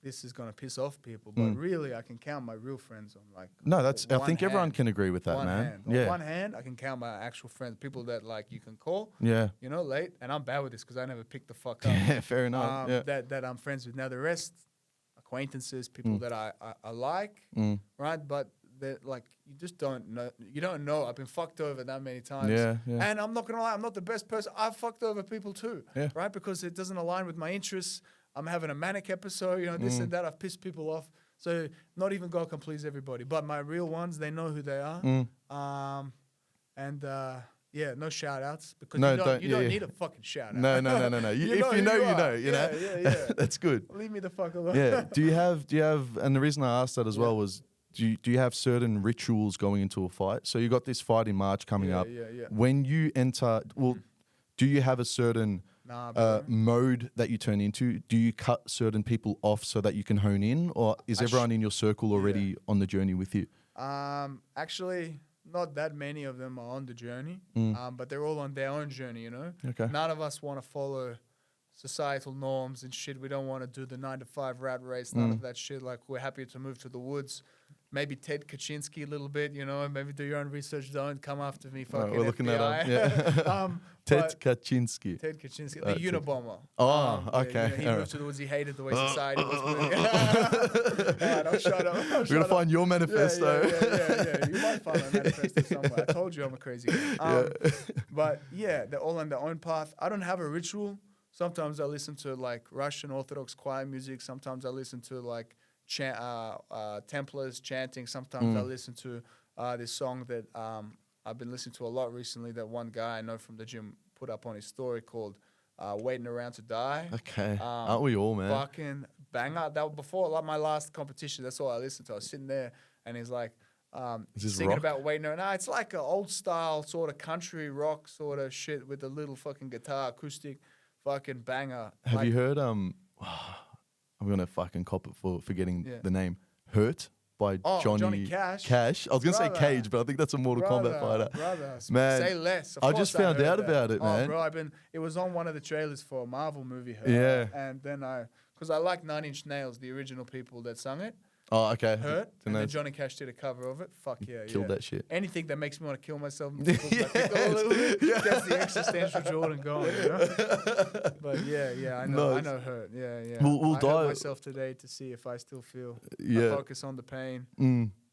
this is gonna piss off people, but really, I can count my real friends on like. No, I think everyone can agree with that, man. Hand. On one hand, I can count my actual friends, people that like you can call. Yeah. Late, and I'm bad with this because I never pick the fuck up. Yeah, fair enough. That I'm friends with. Now the rest, acquaintances, people that I like, right? But that like you just don't know. You don't know. I've been fucked over that many times. Yeah. And I'm not gonna lie, I'm not the best person. I've fucked over people too, right? Because it doesn't align with my interests. I'm having a manic episode, this and that. I've pissed people off. So not even God can please everybody. But my real ones, they know who they are. No shout outs because you don't need a fucking shout out. No. If you know, you know. Yeah. That's good. Leave me the fuck alone. Yeah. Do you have, and the reason I asked that as well was, do you have certain rituals going into a fight? So you got this fight in March coming up. Yeah. When you enter, do you have a certain mode that you turn into? Do you cut certain people off so that you can hone in, or is everyone in your circle already on the journey with you? Actually, not that many of them are on the journey, but they're all on their own journey, Okay. None of us want to follow societal norms and shit. We don't want to do the 9-to-5 rat race, none of that shit. Like, we're happy to move to the woods. Maybe Ted Kaczynski a little bit, maybe do your own research. Don't come after me, fucking we're looking FBI. that up. Ted Kaczynski. Ted Kaczynski, the Unabomber. Okay. He moved to the woods. He hated the way society was moving. Alright, I'll shut up. We're going to find your manifesto. Yeah. You might find my manifesto somewhere. I told you I'm a crazy guy. But yeah, they're all on their own path. I don't have a ritual. Sometimes I listen to like Russian Orthodox choir music. Sometimes I listen to like Templars chanting. Sometimes I listen to this song that I've been listening to a lot recently, that one guy I know from the gym put up on his story called Waiting Around to Die. Okay. Aren't we all, man? Fucking banger. That was before like my last competition. That's all I listened to. I was sitting there and he's like singing rock? about waiting around. No, it's like an old style sort of country rock sort of shit with a little fucking guitar acoustic. Fucking banger. Have you heard I'm gonna fucking cop it for forgetting the name. Hurt by Johnny Cash. I was gonna say Cage, but I think that's a Mortal Kombat fighter. Brother, man, say less. I just found out about it, man. Bro, it was on one of the trailers for a Marvel movie. Yeah. And then because I like 9 Inch Nails, the original people that sung it. Oh, okay. Hurt. And then Johnny Cash did a cover of it. Fuck yeah. Killed that shit. Anything that makes me want to kill myself a little bit, gets the existential Jordan going, you know? But yeah, I know Hurt. Yeah. We'll I hurt myself today to see if I still feel. I focus on the pain.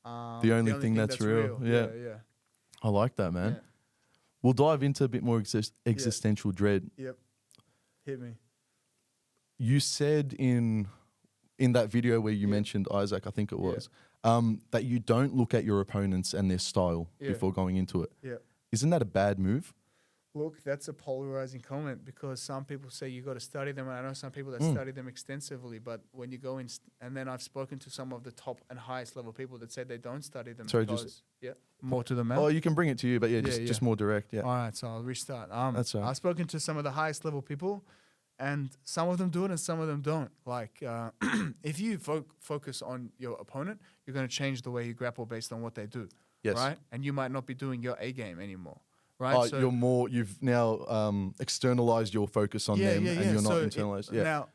The only thing that's real. Yeah. I like that, man. Yeah. We'll dive into a bit more existential dread. Yep. Hit me. You said in that video where you mentioned Isaac, I think it was, that you don't look at your opponents and their style before going into it. Yeah. Isn't that a bad move? Look, that's a polarizing comment because some people say you got to study them, and I know some people that study them extensively. But when you go in, and then I've spoken to some of the top and highest level people that say they don't study them. Sorry, because, more to the mouth. Oh, you can bring it to you, but just more direct. Yeah. All right, so I'll restart. That's right. I've spoken to some of the highest level people, and some of them do it, and some of them don't. Like, if you focus on your opponent, you're going to change the way you grapple based on what they do. Yes. Right, and you might not be doing your A game anymore. Right? Oh, so you've now externalized your focus on them and you're not internalized. Now,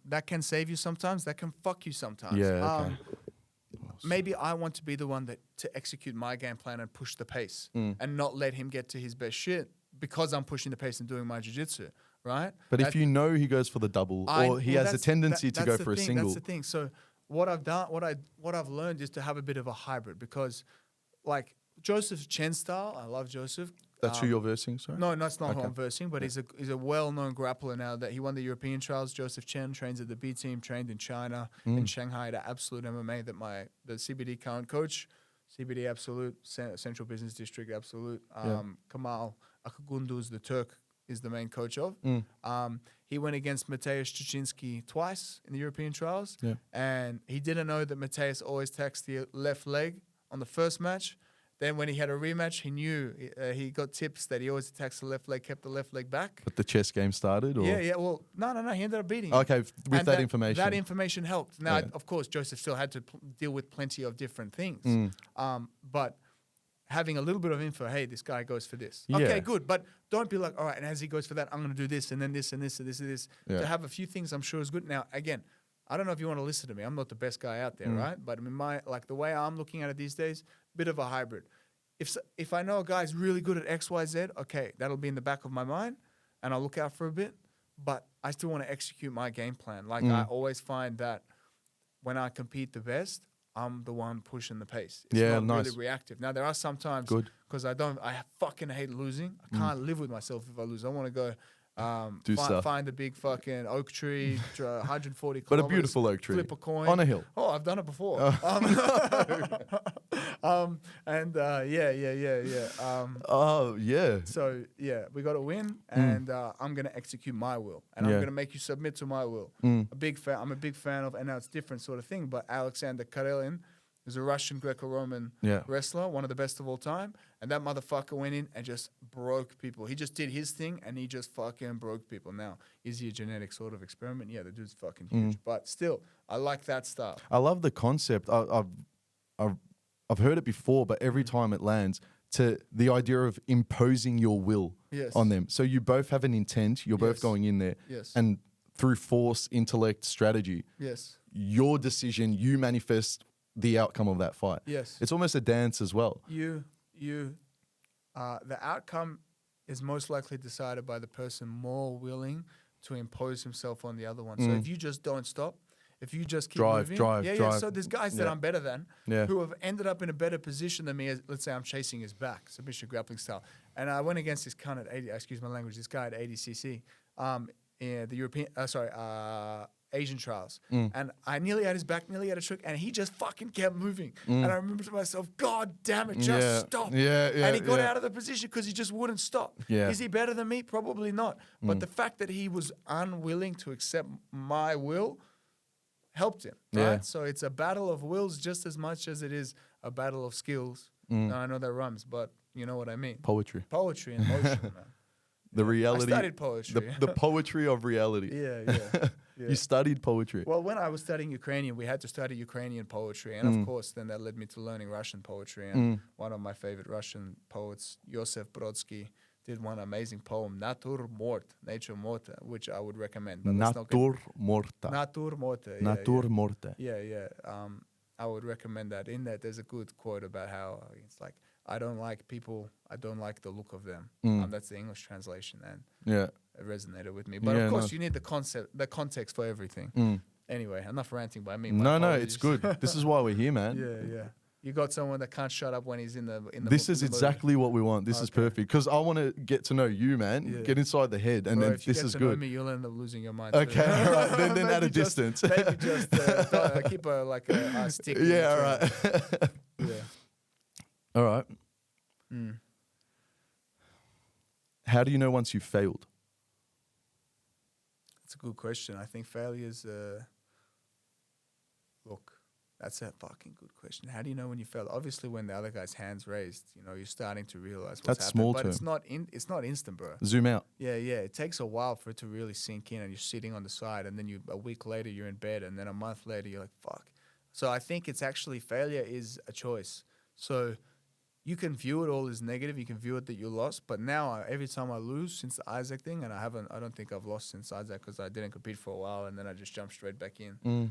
that can save you sometimes. That can fuck you sometimes. Yeah, okay. Maybe I want to be the one to execute my game plan and push the pace and not let him get to his best shit because I'm pushing the pace and doing my jiu-jitsu, right? But if you know he goes for the double or he has a tendency to go for a single. That's the thing. So what I've done, what I've learned is to have a bit of a hybrid because like Joseph Chen style, I love Joseph. That's who you're versing, sorry? No, that's not who I'm versing, but he's a well-known grappler now that he won the European trials. Joseph Chen trains at the B team, trained in China, in Shanghai at Absolute MMA that the CBD current coach, CBD Absolute, Central Business District Absolute, Kamal Akagunduz, the Turk, is the main coach of. He went against Mateusz Szczecinski twice in the European trials, and he didn't know that Mateusz always attacks the left leg on the first match. Then when he had a rematch, he knew he got tips that he always attacks the left leg, kept the left leg back. But the chess game started? Or? Yeah. Well, no. He ended up beating him. Okay, with that information. That information helped. Now, of course, Joseph still had to deal with plenty of different things. But having a little bit of info, hey, this guy goes for this. Okay, good. But don't be like, all right, and as he goes for that, I'm going to do this, and then this, and this, and this, and this. Yeah. To have a few things I'm sure is good. Now, again, I don't know if you want to listen to me. I'm not the best guy out there, right? But I mean, the way I'm looking at it these days, bit of a hybrid. If I know a guy's really good at X, Y, Z, okay, that'll be in the back of my mind, and I'll look out for a bit. But I still want to execute my game plan. Like I always find that when I compete the best, I'm the one pushing the pace. It's not really reactive. Now there are some times because I fucking hate losing. I can't live with myself if I lose. I want to go. Find a big fucking oak tree, 140 kilometers. But a beautiful oak tree. Flip a coin. On a hill. Oh, I've done it before. So, we got to win, and I'm going to execute my will. And I'm going to make you submit to my will. I'm a big fan of, and now it's different sort of thing, but Alexander Karelin is a Russian Greco-Roman wrestler, one of the best of all time. And that motherfucker went in and just broke people. He just did his thing, and he just fucking broke people. Now, is he a genetic sort of experiment? Yeah, the dude's fucking huge. But still, I like that style. I love the concept. I've heard it before, but every time it lands, to the idea of imposing your will on them. So you both have an intent. You're both going in there. Yes. And through force, intellect, strategy, your decision, you manifest the outcome of that fight. Yes. It's almost a dance as well. The outcome is most likely decided by the person more willing to impose himself on the other one. So if you just don't stop, if you just keep moving. Drive. So there's guys that I'm better than who have ended up in a better position than me. Let's say I'm chasing his back, submission grappling style. And I went against this cunt at 80, excuse my language, this guy at 80cc in the Asian trials. And I nearly had his back, nearly had a trick, and he just fucking kept moving. And I remember to myself, God damn it, just stop. And he got out of the position because he just wouldn't stop. Is he better than me? Probably not. But the fact that he was unwilling to accept my will helped him, right? So it's a battle of wills just as much as it is a battle of skills. Now, I know that rhymes, but you know what I mean. Poetry in motion, man. The reality. I studied poetry. The poetry of reality. Yeah. You studied poetry. Well, when I was studying Ukrainian, we had to study Ukrainian poetry. And of course, then that led me to learning Russian poetry. And one of my favorite Russian poets, Yosef Brodsky, did one amazing poem, Natur Mort, Nature Morta, which I would recommend. But Natur Morta. Natur Morta. Natur Morta. Yeah. I would recommend that. In that, there's a good quote about how it's like, I don't like people, I don't like the look of them. That's the English translation, and it resonated with me. But of course, you need the context for everything. Anyway, enough ranting by me. No, it's good. This is why we're here, man. Yeah. You got someone that can't shut up when he's in the. This is exactly what we want. This is perfect because I want to get to know you, man. Get inside the head, and then this is good. Know me, you'll end up losing your mind. Okay, all right. Then at a distance. Maybe just keep a stick. Yeah, all right. Yeah. All right. How do you know once you've failed? That's a good question. I think failure's look. That's a fucking good question. How do you know when you fail? Obviously, when the other guy's hands raised, you're starting to realize what's That's happened. small but term. it's not instant, bro. Zoom out. Yeah. It takes a while for it to really sink in, and you're sitting on the side, and then a week later you're in bed, and then a month later you're like, fuck. So I think it's actually failure is a choice. So you can view it all as negative. You can view it that you lost. But now every time I lose since the Isaac thing, and I don't think I've lost since Isaac because I didn't compete for a while, and then I just jumped straight back in.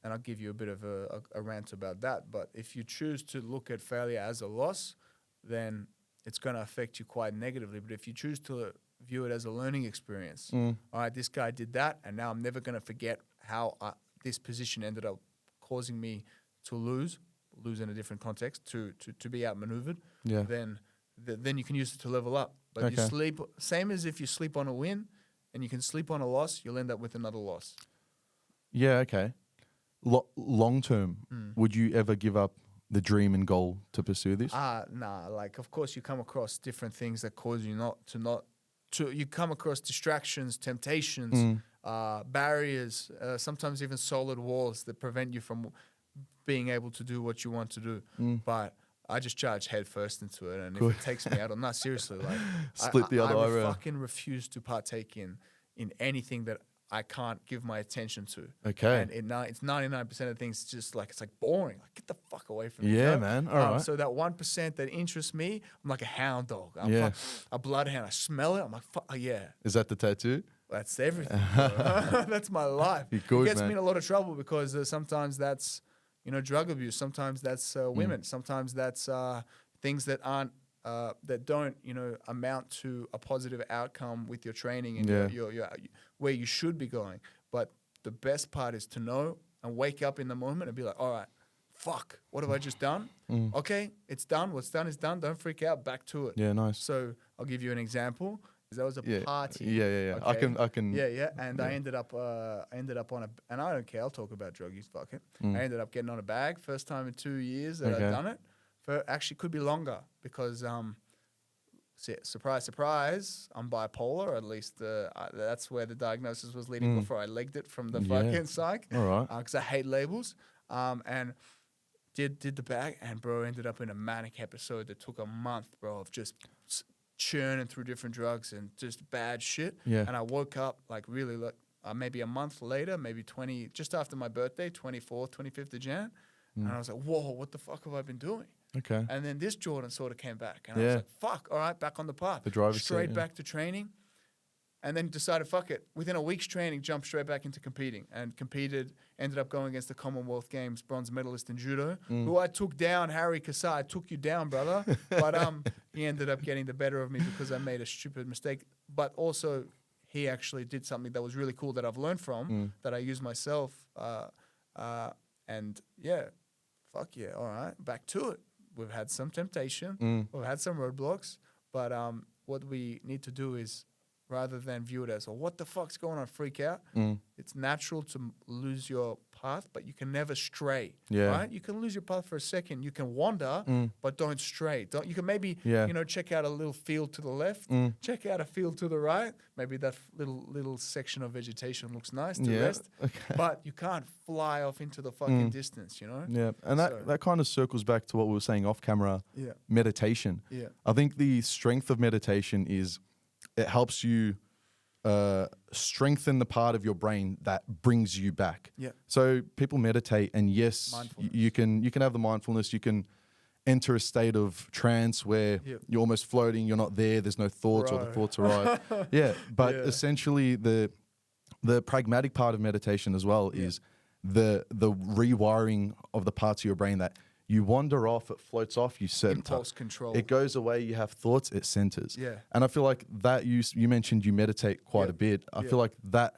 And I'll give you a bit of a rant about that. But if you choose to look at failure as a loss, then it's going to affect you quite negatively. But if you choose to view it as a learning experience, all right, this guy did that, and now I'm never going to forget how this position ended up causing me to lose in a different context, to be outmaneuvered, then you can use it to level up. But you sleep, same as if you sleep on a win and you can sleep on a loss, you'll end up with another loss. Yeah, okay. Long term, would you ever give up the dream and goal to pursue this? Nah. Like, of course, you come across different things that cause you you come across distractions, temptations, barriers, sometimes even solid walls that prevent you from being able to do what you want to do. But I just charge head first into it, and if it takes me out, not seriously, like split the other eye around. I fucking refuse to partake in anything that I can't give my attention to. Okay. And it's 99% of things just like, it's like boring. Like, get the fuck away from me. Yeah, man. All right. So that 1% that interests me, I'm like a hound dog. I'm a bloodhound. I smell it. I'm like, fuck, yeah. Is that the tattoo? That's everything. That's my life. It gets me in a lot of trouble because sometimes that's, drug abuse. Sometimes that's women. Sometimes that's things that aren't, that don't, amount to a positive outcome with your training and your where you should be going. But the best part is to know and wake up in the moment and be like, all right, fuck, what have I just done? Okay, it's done. What's done is done. Don't freak out. Back to it. Yeah, nice. So I'll give you an example. There was a party. Yeah. Okay? I can. Yeah. And I ended up on and I don't care. I'll talk about drug use. Fuck it. I ended up getting on a bag. First time in 2 years that I've done it. Actually, could be longer because surprise, surprise, I'm bipolar. Or at least that's where the diagnosis was leading before I legged it from the fucking psych. All right. Because I hate labels. And did the bag, and bro, ended up in a manic episode that took a month, bro, of just churning through different drugs and just bad shit. Yeah. And I woke up like really maybe a month later, maybe just after my birthday, 25th of Jan. And I was like, whoa, what the fuck have I been doing? Okay. And then this Jordan sort of came back. And I was like, fuck, all right, back on the path. The driver's straight seat, back to training. And then decided, fuck it. Within a week's training, jumped straight back into competing. And competed, ended up going against the Commonwealth Games bronze medalist in judo, who I took down, Harry Kassar. I took you down, brother. But he ended up getting the better of me because I made a stupid mistake. But also, he actually did something that was really cool that I've learned from, that I use myself. And yeah, fuck yeah, all right, back to it. We've had some temptation, we've had some roadblocks, but what we need to do is, rather than view it as, oh, what the fuck's going on, freak out. It's natural to lose your path, but you can never stray. Yeah. Right? You can lose your path for a second. You can wander, but don't stray. You can maybe, check out a little field to the left, check out a field to the right. Maybe that little section of vegetation looks nice to rest, but you can't fly off into the fucking distance, Yeah, and that kind of circles back to what we were saying off camera, meditation. Yeah. I think the strength of meditation is it helps you strengthen the part of your brain that brings you back. Yeah. So people meditate, and yes, you can have the mindfulness. You can enter a state of trance where you're almost floating. You're not there. There's no thoughts, or the thoughts are right. But essentially the pragmatic part of meditation as well is the rewiring of the parts of your brain that you wander off, it floats off, you center. Impulse control. It goes away, you have thoughts, it centers. Yeah. And I feel like that you mentioned you meditate quite a bit. I feel like that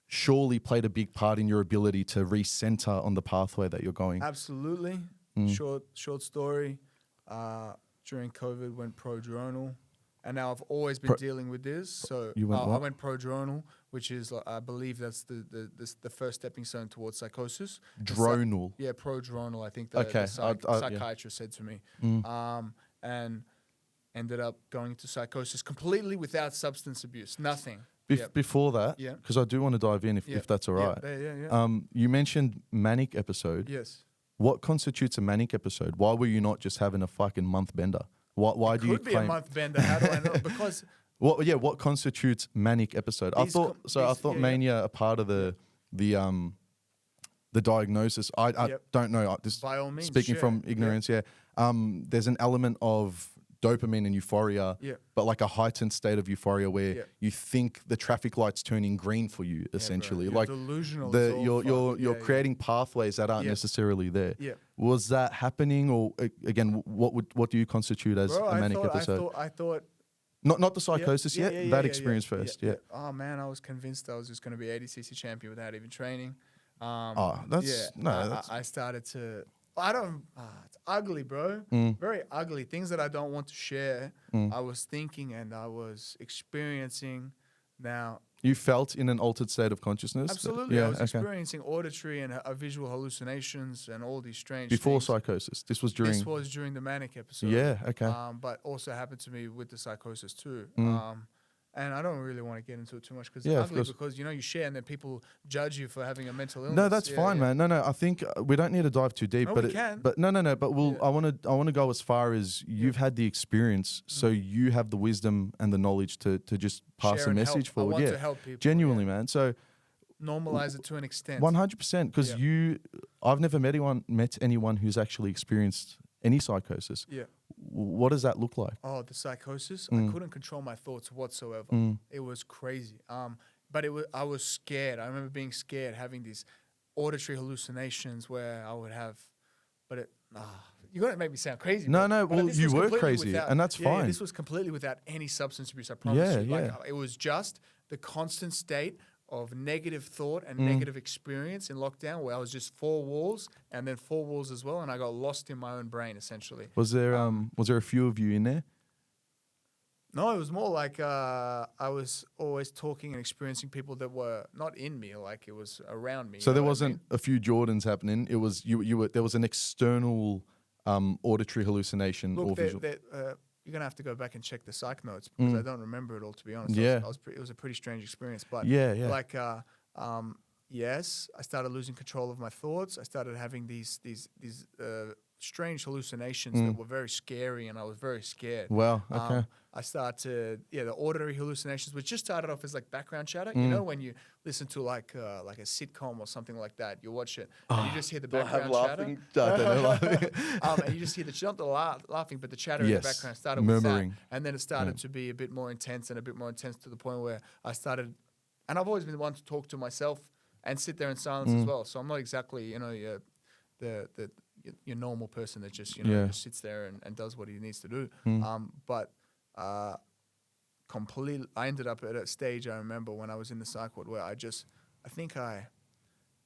surely played a big part in your ability to recenter on the pathway that you're going. Absolutely. Short story. During COVID, went prodronal. And now I've always been dealing with this. So I went prodronal, which is, I believe that's the first stepping stone towards psychosis. Dronal. Yeah, prodronal, I think the psychiatrist said to me. And ended up going into psychosis completely without substance abuse. Nothing. Before that, because I do want to dive in if that's all right. You mentioned manic episode. Yes. What constitutes a manic episode? Why were you not just having a fucking month bender? Why do you claim? Could be a month bender. How do I know? Because what constitutes manic episode? I thought mania a part of the diagnosis. I don't know. By all means, speaking from ignorance, there's an element of dopamine and euphoria, but like a heightened state of euphoria where you think the traffic light's turning green for you, essentially. You're like delusional. You're creating pathways that aren't necessarily there. Was that happening, or again, what do you constitute as a manic episode? I thought not the psychosis yet. That experience first. Oh man, I was convinced I was just going to be ADCC champion without even training. I started to. It's ugly, bro. Very ugly. Things that I don't want to share. I was thinking and I was experiencing. Now, you felt in an altered state of consciousness? Absolutely. I was experiencing auditory and visual hallucinations and all these strange Before things. psychosis? This was during the manic episode. Yeah, okay. But also happened to me with the psychosis too. And I don't really want to get into it too much because it's ugly because, you share and then people judge you for having a mental illness. No, that's fine, man. No, I think we don't need to dive too deep. But I want to go as far as you've had the experience, so you have the wisdom and the knowledge to just pass a message forward. I want to help people. Genuinely, man. So normalize it to an extent. 100%, because I've never met anyone who's actually experienced any psychosis. Yeah. What does that look like? Oh, the psychosis? I couldn't control my thoughts whatsoever. It was crazy. But I was scared. I remember being scared, having these auditory hallucinations where I would have, you're going to make me sound crazy. No, well, you were crazy, and that's fine. This was completely without any substance abuse, I promise you. Yeah. It was just the constant state of negative thought and negative experience in lockdown where I was just four walls and then four walls as well, and I got lost in my own brain, essentially. Was there a few of you in there? No, it was more like I was always talking and experiencing people that were not in me, like it was around me. So there wasn't a few Jordans happening. It was you were there was an external auditory hallucination or visual. You're going to have to go back and check the psych notes because I don't remember it all, to be honest. Yeah. It was a pretty strange experience. But like, yes, I started losing control of my thoughts. I started having these strange hallucinations that were very scary, and I was very scared. Wow, okay. I started, the auditory hallucinations, which just started off as like background chatter. You know, when you listen to like a sitcom or something like that, you watch it and you just hear the background chatter. And you just hear not the laughing, but the chatter in the background started murmuring. With that. And then it started to be a bit more intense and a bit more intense to the point where I started, and I've always been one to talk to myself and sit there in silence as well. So I'm not exactly, your normal person that just, just sits there and does what he needs to do. Completely, I ended up at a stage, I remember when I was in the psych ward where I think I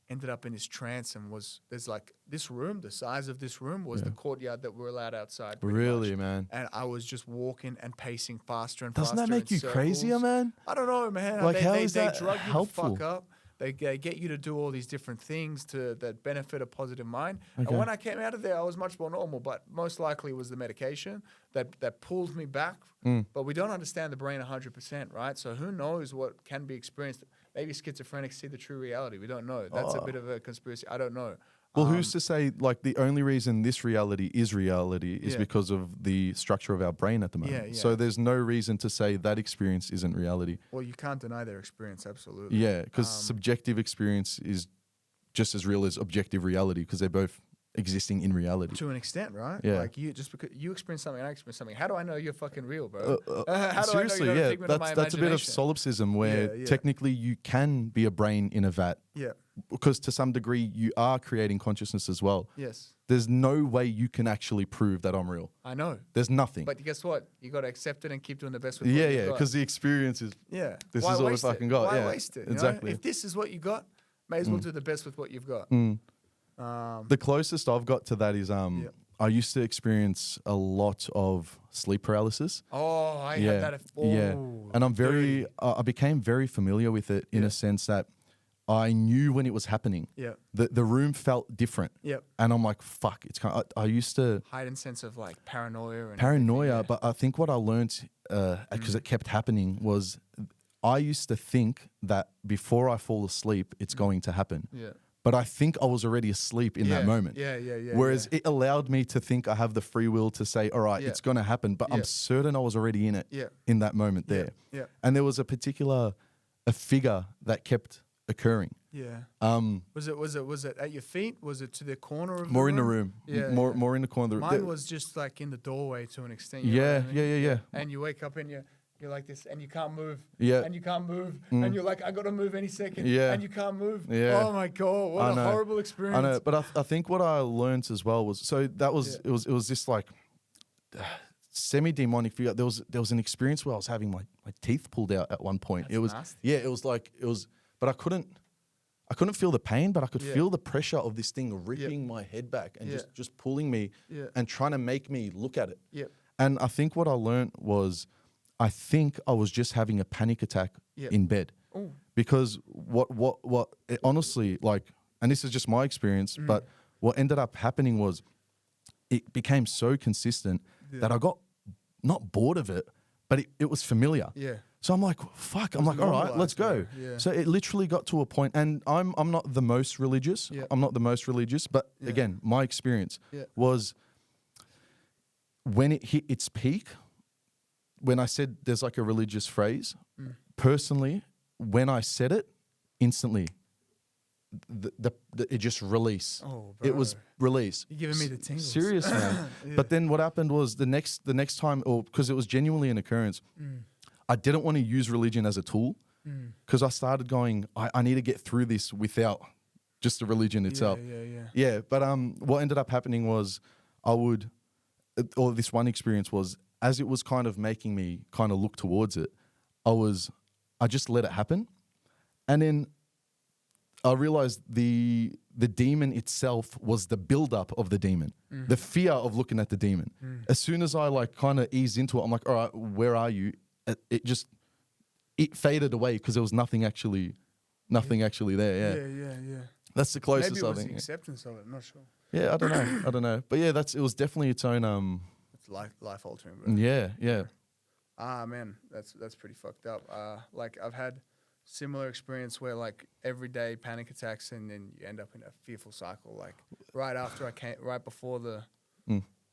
ended up in this trance and there's like this room, the size of this room was the courtyard that we're allowed outside. Really, man? And I was just walking and pacing faster and faster. Doesn't that make you crazier, man? I don't know, man. Like, how is that drug helpful? You the fuck up. They get you to do all these different things that benefit a positive mind. Okay. And when I came out of there, I was much more normal, but most likely it was the medication that pulled me back. But we don't understand the brain 100%, right? So who knows what can be experienced? Maybe schizophrenics see the true reality. We don't know. That's a bit of a conspiracy. I don't know. Well, who's to say, like, the only reason this reality is because of the structure of our brain at the moment. Yeah. So there's no reason to say that experience isn't reality. Well, you can't deny their experience, absolutely. Yeah, because subjective experience is just as real as objective reality because they're both existing in reality. To an extent, right? Yeah. Like you, just because you experience something and I experience something. How do I know you're fucking real, bro? How do Seriously, I know you're not a yeah, figment of my that's a bit of imagination? solipsism where Yeah. technically you can be a brain in a vat. Yeah. Because to some degree you are creating consciousness as well. Yes. There's no way you can actually prove that I'm real. I know. There's nothing. But guess what? You got to accept it and keep doing the best with what Yeah, you've yeah, got. because the experience is, Yeah. this Why is all we waste fucking it? got. Why Yeah, waste it? You exactly. know? If this is what you got, may as well do the best with what you've got. The closest I've got to that is I used to experience a lot of sleep paralysis. Oh, I had that. Yeah, and I'm very. I became very familiar with it in a sense that I knew when it was happening. Yeah. The room felt different. Yep. And I'm like, fuck. It's kind of, I used to heightened sense of like paranoia and paranoia, everything, but I think what I learned because it kept happening was I used to think that before I fall asleep, it's going to happen. Yeah. But I think I was already asleep in that moment. Yeah. Whereas it allowed me to think I have the free will to say, all right, it's going to happen. But I'm certain I was already in it in that moment there. Yeah. And there was a particular figure that kept occurring. Yeah. Was it at your feet? Was it to the corner of More the in the room? room. Yeah. More in the corner of the room. Mine was just like in the doorway to an extent. You know Yeah, what I mean? yeah. And you wake up and you're like this, and you can't move. Yeah. And you can't move, and you're like, I gotta move any second. Yeah. And you can't move. Yeah. Oh my god, what a horrible experience. I know, but I think what I learned as well was it was this like semi-demonic figure. There was an experience where I was having my teeth pulled out at one point. That's it was nasty. but I couldn't feel the pain, but I could feel the pressure of this thing ripping my head back and just pulling me and trying to make me look at it. Yep. And I think what I learned was I think I was just having a panic attack in bed. Ooh. Because honestly, like, and this is just my experience, but what ended up happening was it became so consistent that I got not bored of it, but it was familiar. Yeah. So I'm like, fuck. I'm like, all right, let's go. Yeah. So it literally got to a point, and I'm not the most religious. Yeah. I'm not the most religious, but again, my experience was when it hit its peak. When I said there's like a religious phrase, personally, when I said it, instantly, it just released. Oh, it was released. You're giving me the tingles. Serious, man. But then what happened was the next time, or because it was genuinely an occurrence, I didn't want to use religion as a tool because I started going, I need to get through this without just the religion itself. Yeah. But what ended up happening was this one experience was, as it was kind of making me kind of look towards it, I just let it happen. And then I realized the demon itself was the buildup of the demon, the fear of looking at the demon. As soon as I like kind of eased into it, I'm like, all right, where are you? It faded away because there was nothing actually there. Yeah. That's the closest. Maybe it was I think. the acceptance of it. I'm not sure. Yeah, I don't know. But yeah, it was definitely its own. It's life altering, bro. Yeah. Ah, man, that's pretty fucked up. Like I've had similar experience where like everyday panic attacks, and then you end up in a fearful cycle. Like right before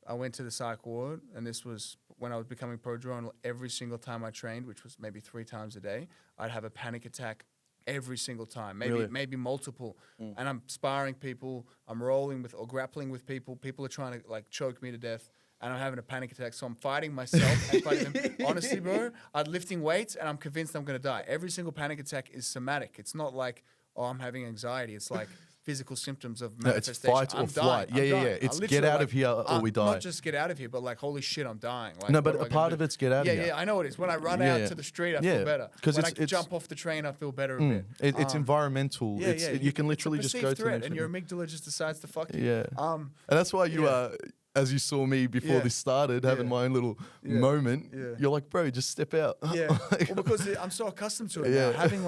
I went to the psych ward, and this was when I was becoming pro drone. Every single time I trained, which was maybe 3 times a day, I'd have a panic attack every single time, maybe multiple. And I'm sparring people, I'm rolling with or grappling with people. People are trying to like choke me to death, and I'm having a panic attack. So I'm fighting myself and fighting them. Honestly, bro, I'm lifting weights and I'm convinced I'm gonna die. Every single panic attack is somatic. It's not like, oh, I'm having anxiety. It's like physical symptoms of manifestation. It's fight or flight. Yeah. It's get out of here or we die. Not just get out of here, but like, holy shit, I'm dying. Like, no, but a part of it's get out of here. Yeah, I know it is. When I run out to the street, I feel better. Because when I jump off the train, I feel better a bit. It's environmental. You can literally it's a just go to the and your amygdala just decides to fuck you. Yeah. And that's why you are. As you saw me before this started, having my own little moment, you're like, bro, just step out. Yeah, well, because I'm so accustomed to it now. Having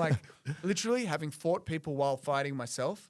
literally having fought people while fighting myself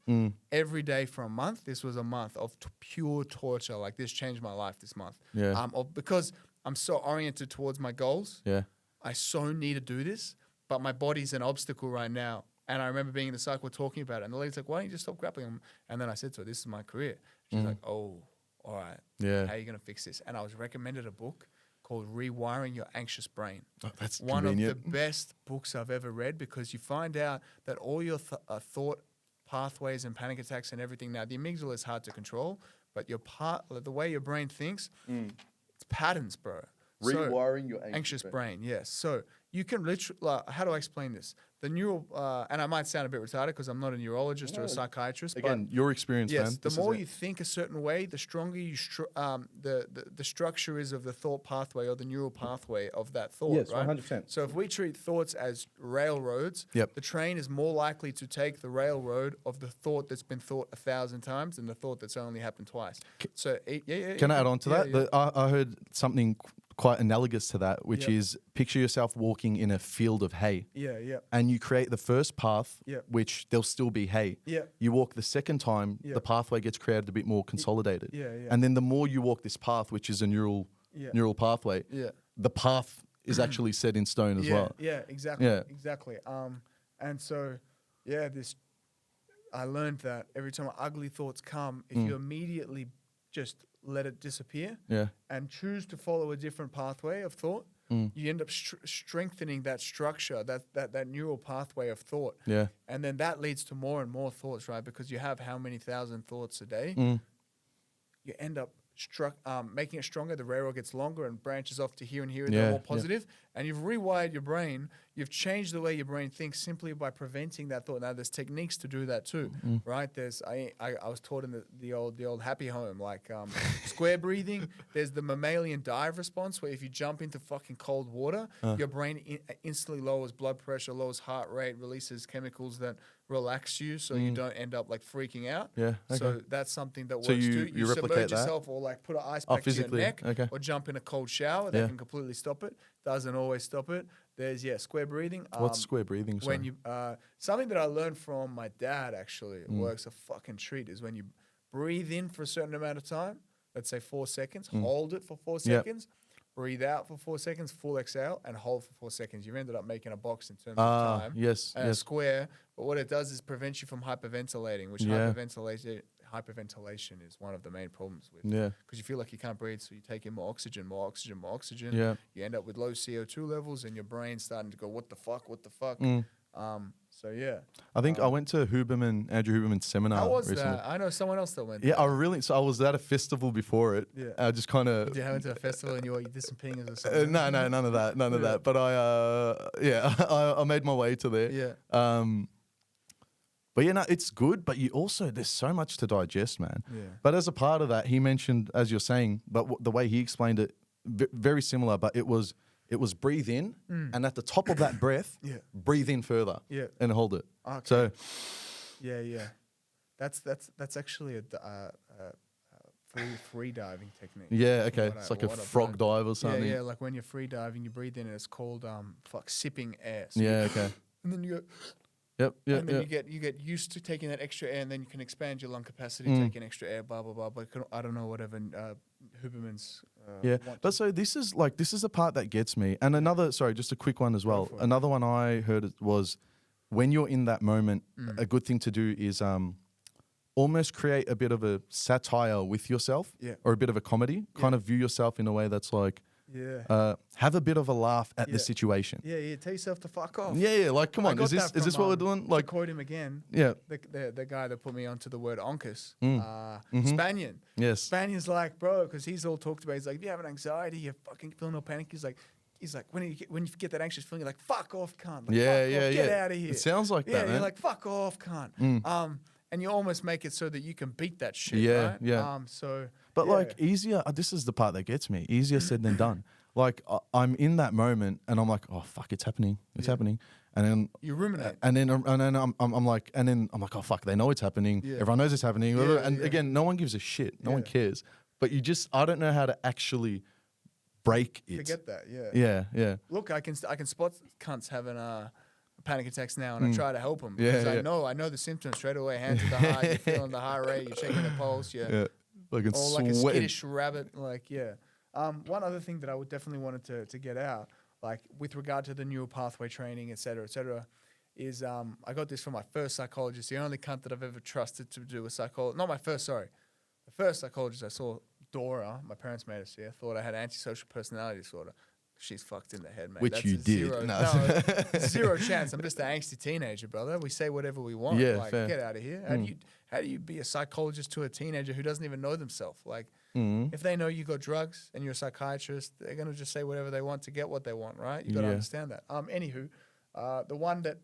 every day for a month. This was a month of pure torture. Like this changed my life this month. Yeah. Because I'm so oriented towards my goals. Yeah. I so need to do this, but my body's an obstacle right now. And I remember being in the cycle talking about it, and the lady's like, why don't you just stop grappling? And then I said to her, this is my career. She's like, oh. All right. Yeah. How are you going to fix this? And I was recommended a book called Rewiring Your Anxious Brain. Oh, that's one convenient. of the best books I've ever read, because you find out that all your thought pathways and panic attacks and everything. Now, the amygdala is hard to control, but the way your brain thinks, it's patterns, bro. Rewiring your anxious brain. Yes. So you can literally, how do I explain this? The neural, and I might sound a bit retarded because I'm not a neurologist or a psychiatrist. Again, your experience, yes, man. The more you think a certain way, the stronger the structure is of the thought pathway or the neural pathway of that thought. Yes, right? 100%. So if we treat thoughts as railroads, Yep. the train is more likely to take the railroad of the thought that's been thought 1,000 times than the thought that's only happened twice. So Can I add on to that? Yeah. I heard something quite analogous to that, which is picture yourself walking in a field of hay. Yeah, yeah. And you create the first path, Yep. which there'll still be hay. Yep. You walk the second time, Yep. the pathway gets created a bit more consolidated. Yeah, yeah. And then the more you walk this path, which is a neural pathway, the path is actually set in stone as well. Yeah, exactly. Yeah. Exactly. And so, I learned that every time ugly thoughts come, if you immediately just let it disappear and choose to follow a different pathway of thought, you end up strengthening that structure, that neural pathway of thought. Yeah. And then that leads to more and more thoughts, right? Because you have how many thousand thoughts a day? You end up making it stronger. The railroad gets longer and branches off to here and here. They're more positive. And you've rewired your brain. You've changed the way your brain thinks simply by preventing that thought. Now, there's techniques to do that too, right? There's I was taught in the old happy home, like square breathing. There's the mammalian dive response, where if you jump into fucking cold water, your brain instantly lowers blood pressure, lowers heart rate, releases chemicals that relax you, so you don't end up like freaking out. Yeah. Okay. So that's something that works So too. you submerge replicate that? yourself, or like put an ice pack to your physically. neck, Okay. or jump in a cold shower. That can completely stop it. Doesn't always stop it. There's square breathing. What's square breathing? Sorry. When you something that I learned from my dad, actually, it works a fucking treat, is when you breathe in for a certain amount of time, let's say 4 seconds, hold it for 4 seconds, breathe out for 4 seconds, full exhale, and hold for 4 seconds. You've ended up making a box in terms of time. Yes. And a square. But what it does is prevent you from hyperventilating, which hyperventilation is one of the main problems with. Yeah. Because you feel like you can't breathe, so you take in more oxygen. Yeah. You end up with low CO2 levels, and your brain's starting to go, what the fuck? So yeah. I think I went to Andrew Huberman's seminar. How was recently. that? I know someone else that went. Yeah, I was at a festival before it. Yeah. I just kind of. Did you went to a festival and you did some pingers or something? No, none of that, of that. But I made my way to there. Yeah. But it's good. But there's so much to digest, man. Yeah. But as a part of that, he mentioned, as you're saying, but the way he explained it, very similar. But it was breathe in, and at the top of that breath, breathe in further, and hold it. Okay. So, yeah. That's actually a free diving technique. Yeah, okay. It's like a frog dive or something. Yeah, like when you're free diving, you breathe in, and it's called sipping air. So Okay. And then you go. Yep. And then you get used to taking that extra air, and then you can expand your lung capacity, taking extra air, blah blah blah. But I don't know whatever Huberman's. But so this is the part that gets me. And just a quick one as well. Another one I heard was, when you're in that moment, a good thing to do is almost create a bit of a satire with yourself, or a bit of a comedy. Kind of view yourself in a way that's like. Have a bit of a laugh at the situation. Yeah. Tell yourself to fuck off. Yeah. Like, come on, is this what we're doing? Like, to quote him again. Yeah. The guy that put me onto the word onkus. Spanian. Yes. Spanian's like, bro, because he's all talked about. He's like, if you have an anxiety, you're fucking feeling no panic. He's like, when you get that anxious feeling, you're like, fuck off, cunt. Like, get out of here. It sounds like that, man. You're like, fuck off, cunt. And you almost make it so that you can beat that shit. Yeah, right? yeah. Like easier. This is the part that gets me. Easier said than done. Like I'm in that moment, and I'm like, oh fuck, it's happening. It's happening. And then you ruminate. And then I'm like, oh fuck, they know it's happening. Yeah. Everyone knows it's happening. Again, no one gives a shit. No one cares. But I don't know how to actually break it. Forget that. Yeah. Look, I can spot cunts having panic attacks now, and I try to help them because I know the symptoms straight away. Hand to the heart, you're feeling the heart rate, you're checking the pulse, like it's like a skittish rabbit, one other thing that I would definitely wanted to get out, like with regard to the neural pathway training, et cetera, is I got this from my first psychologist, the only cunt that I've ever trusted to do a psychology. Not my first, sorry. The first psychologist I saw, Dora, my parents made us thought I had antisocial personality disorder. she's fucked in the head, mate. Which That's you a did. Zero, No. zero chance. I'm just an angsty teenager, brother. We say whatever we want. Yeah, like, fair. get out of here. How do you be a psychologist to a teenager who doesn't even know themselves? Like, if they know you got drugs and you're a psychiatrist, they're gonna just say whatever they want to get what they want, right? You gotta understand that. Anywho, the one that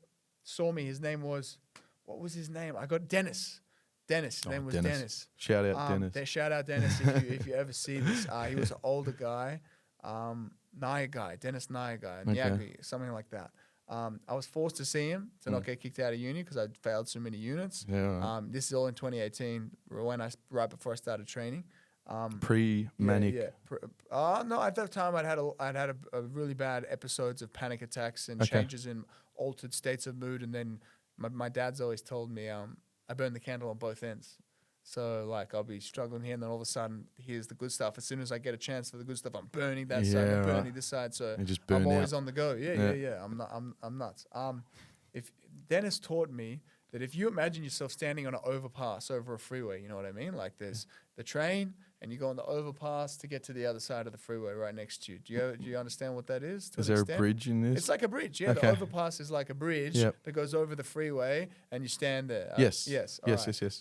saw me, his name was, what was his name? I got Dennis. His name was Dennis. Shout out Dennis. Shout out Dennis if you ever see this. He was an older guy, Naya guy, Dennis Naya guy, Nyagi, something like that. I was forced to see him to not get kicked out of uni because I failed so many units. Yeah. This is all in 2018, right before I started training. Pre-manic. No, at that time I'd had a really bad episodes of panic attacks and changes in altered states of mood, and then my dad's always told me I burn the candle on both ends. So like I'll be struggling here, and then all of a sudden here's the good stuff. As soon as I get a chance for the good stuff, I'm burning that side, I'm burning this side. So I'm always on the go. Yeah. I'm nuts. If Dennis taught me that if you imagine yourself standing on an overpass over a freeway, you know what I mean? Like there's the train, and you go on the overpass to get to the other side of the freeway right next to you. Do you understand what that is? Is there a bridge in this? It's like a bridge. Yeah, the overpass is like a bridge that goes over the freeway, and you stand there. Yes. Yes.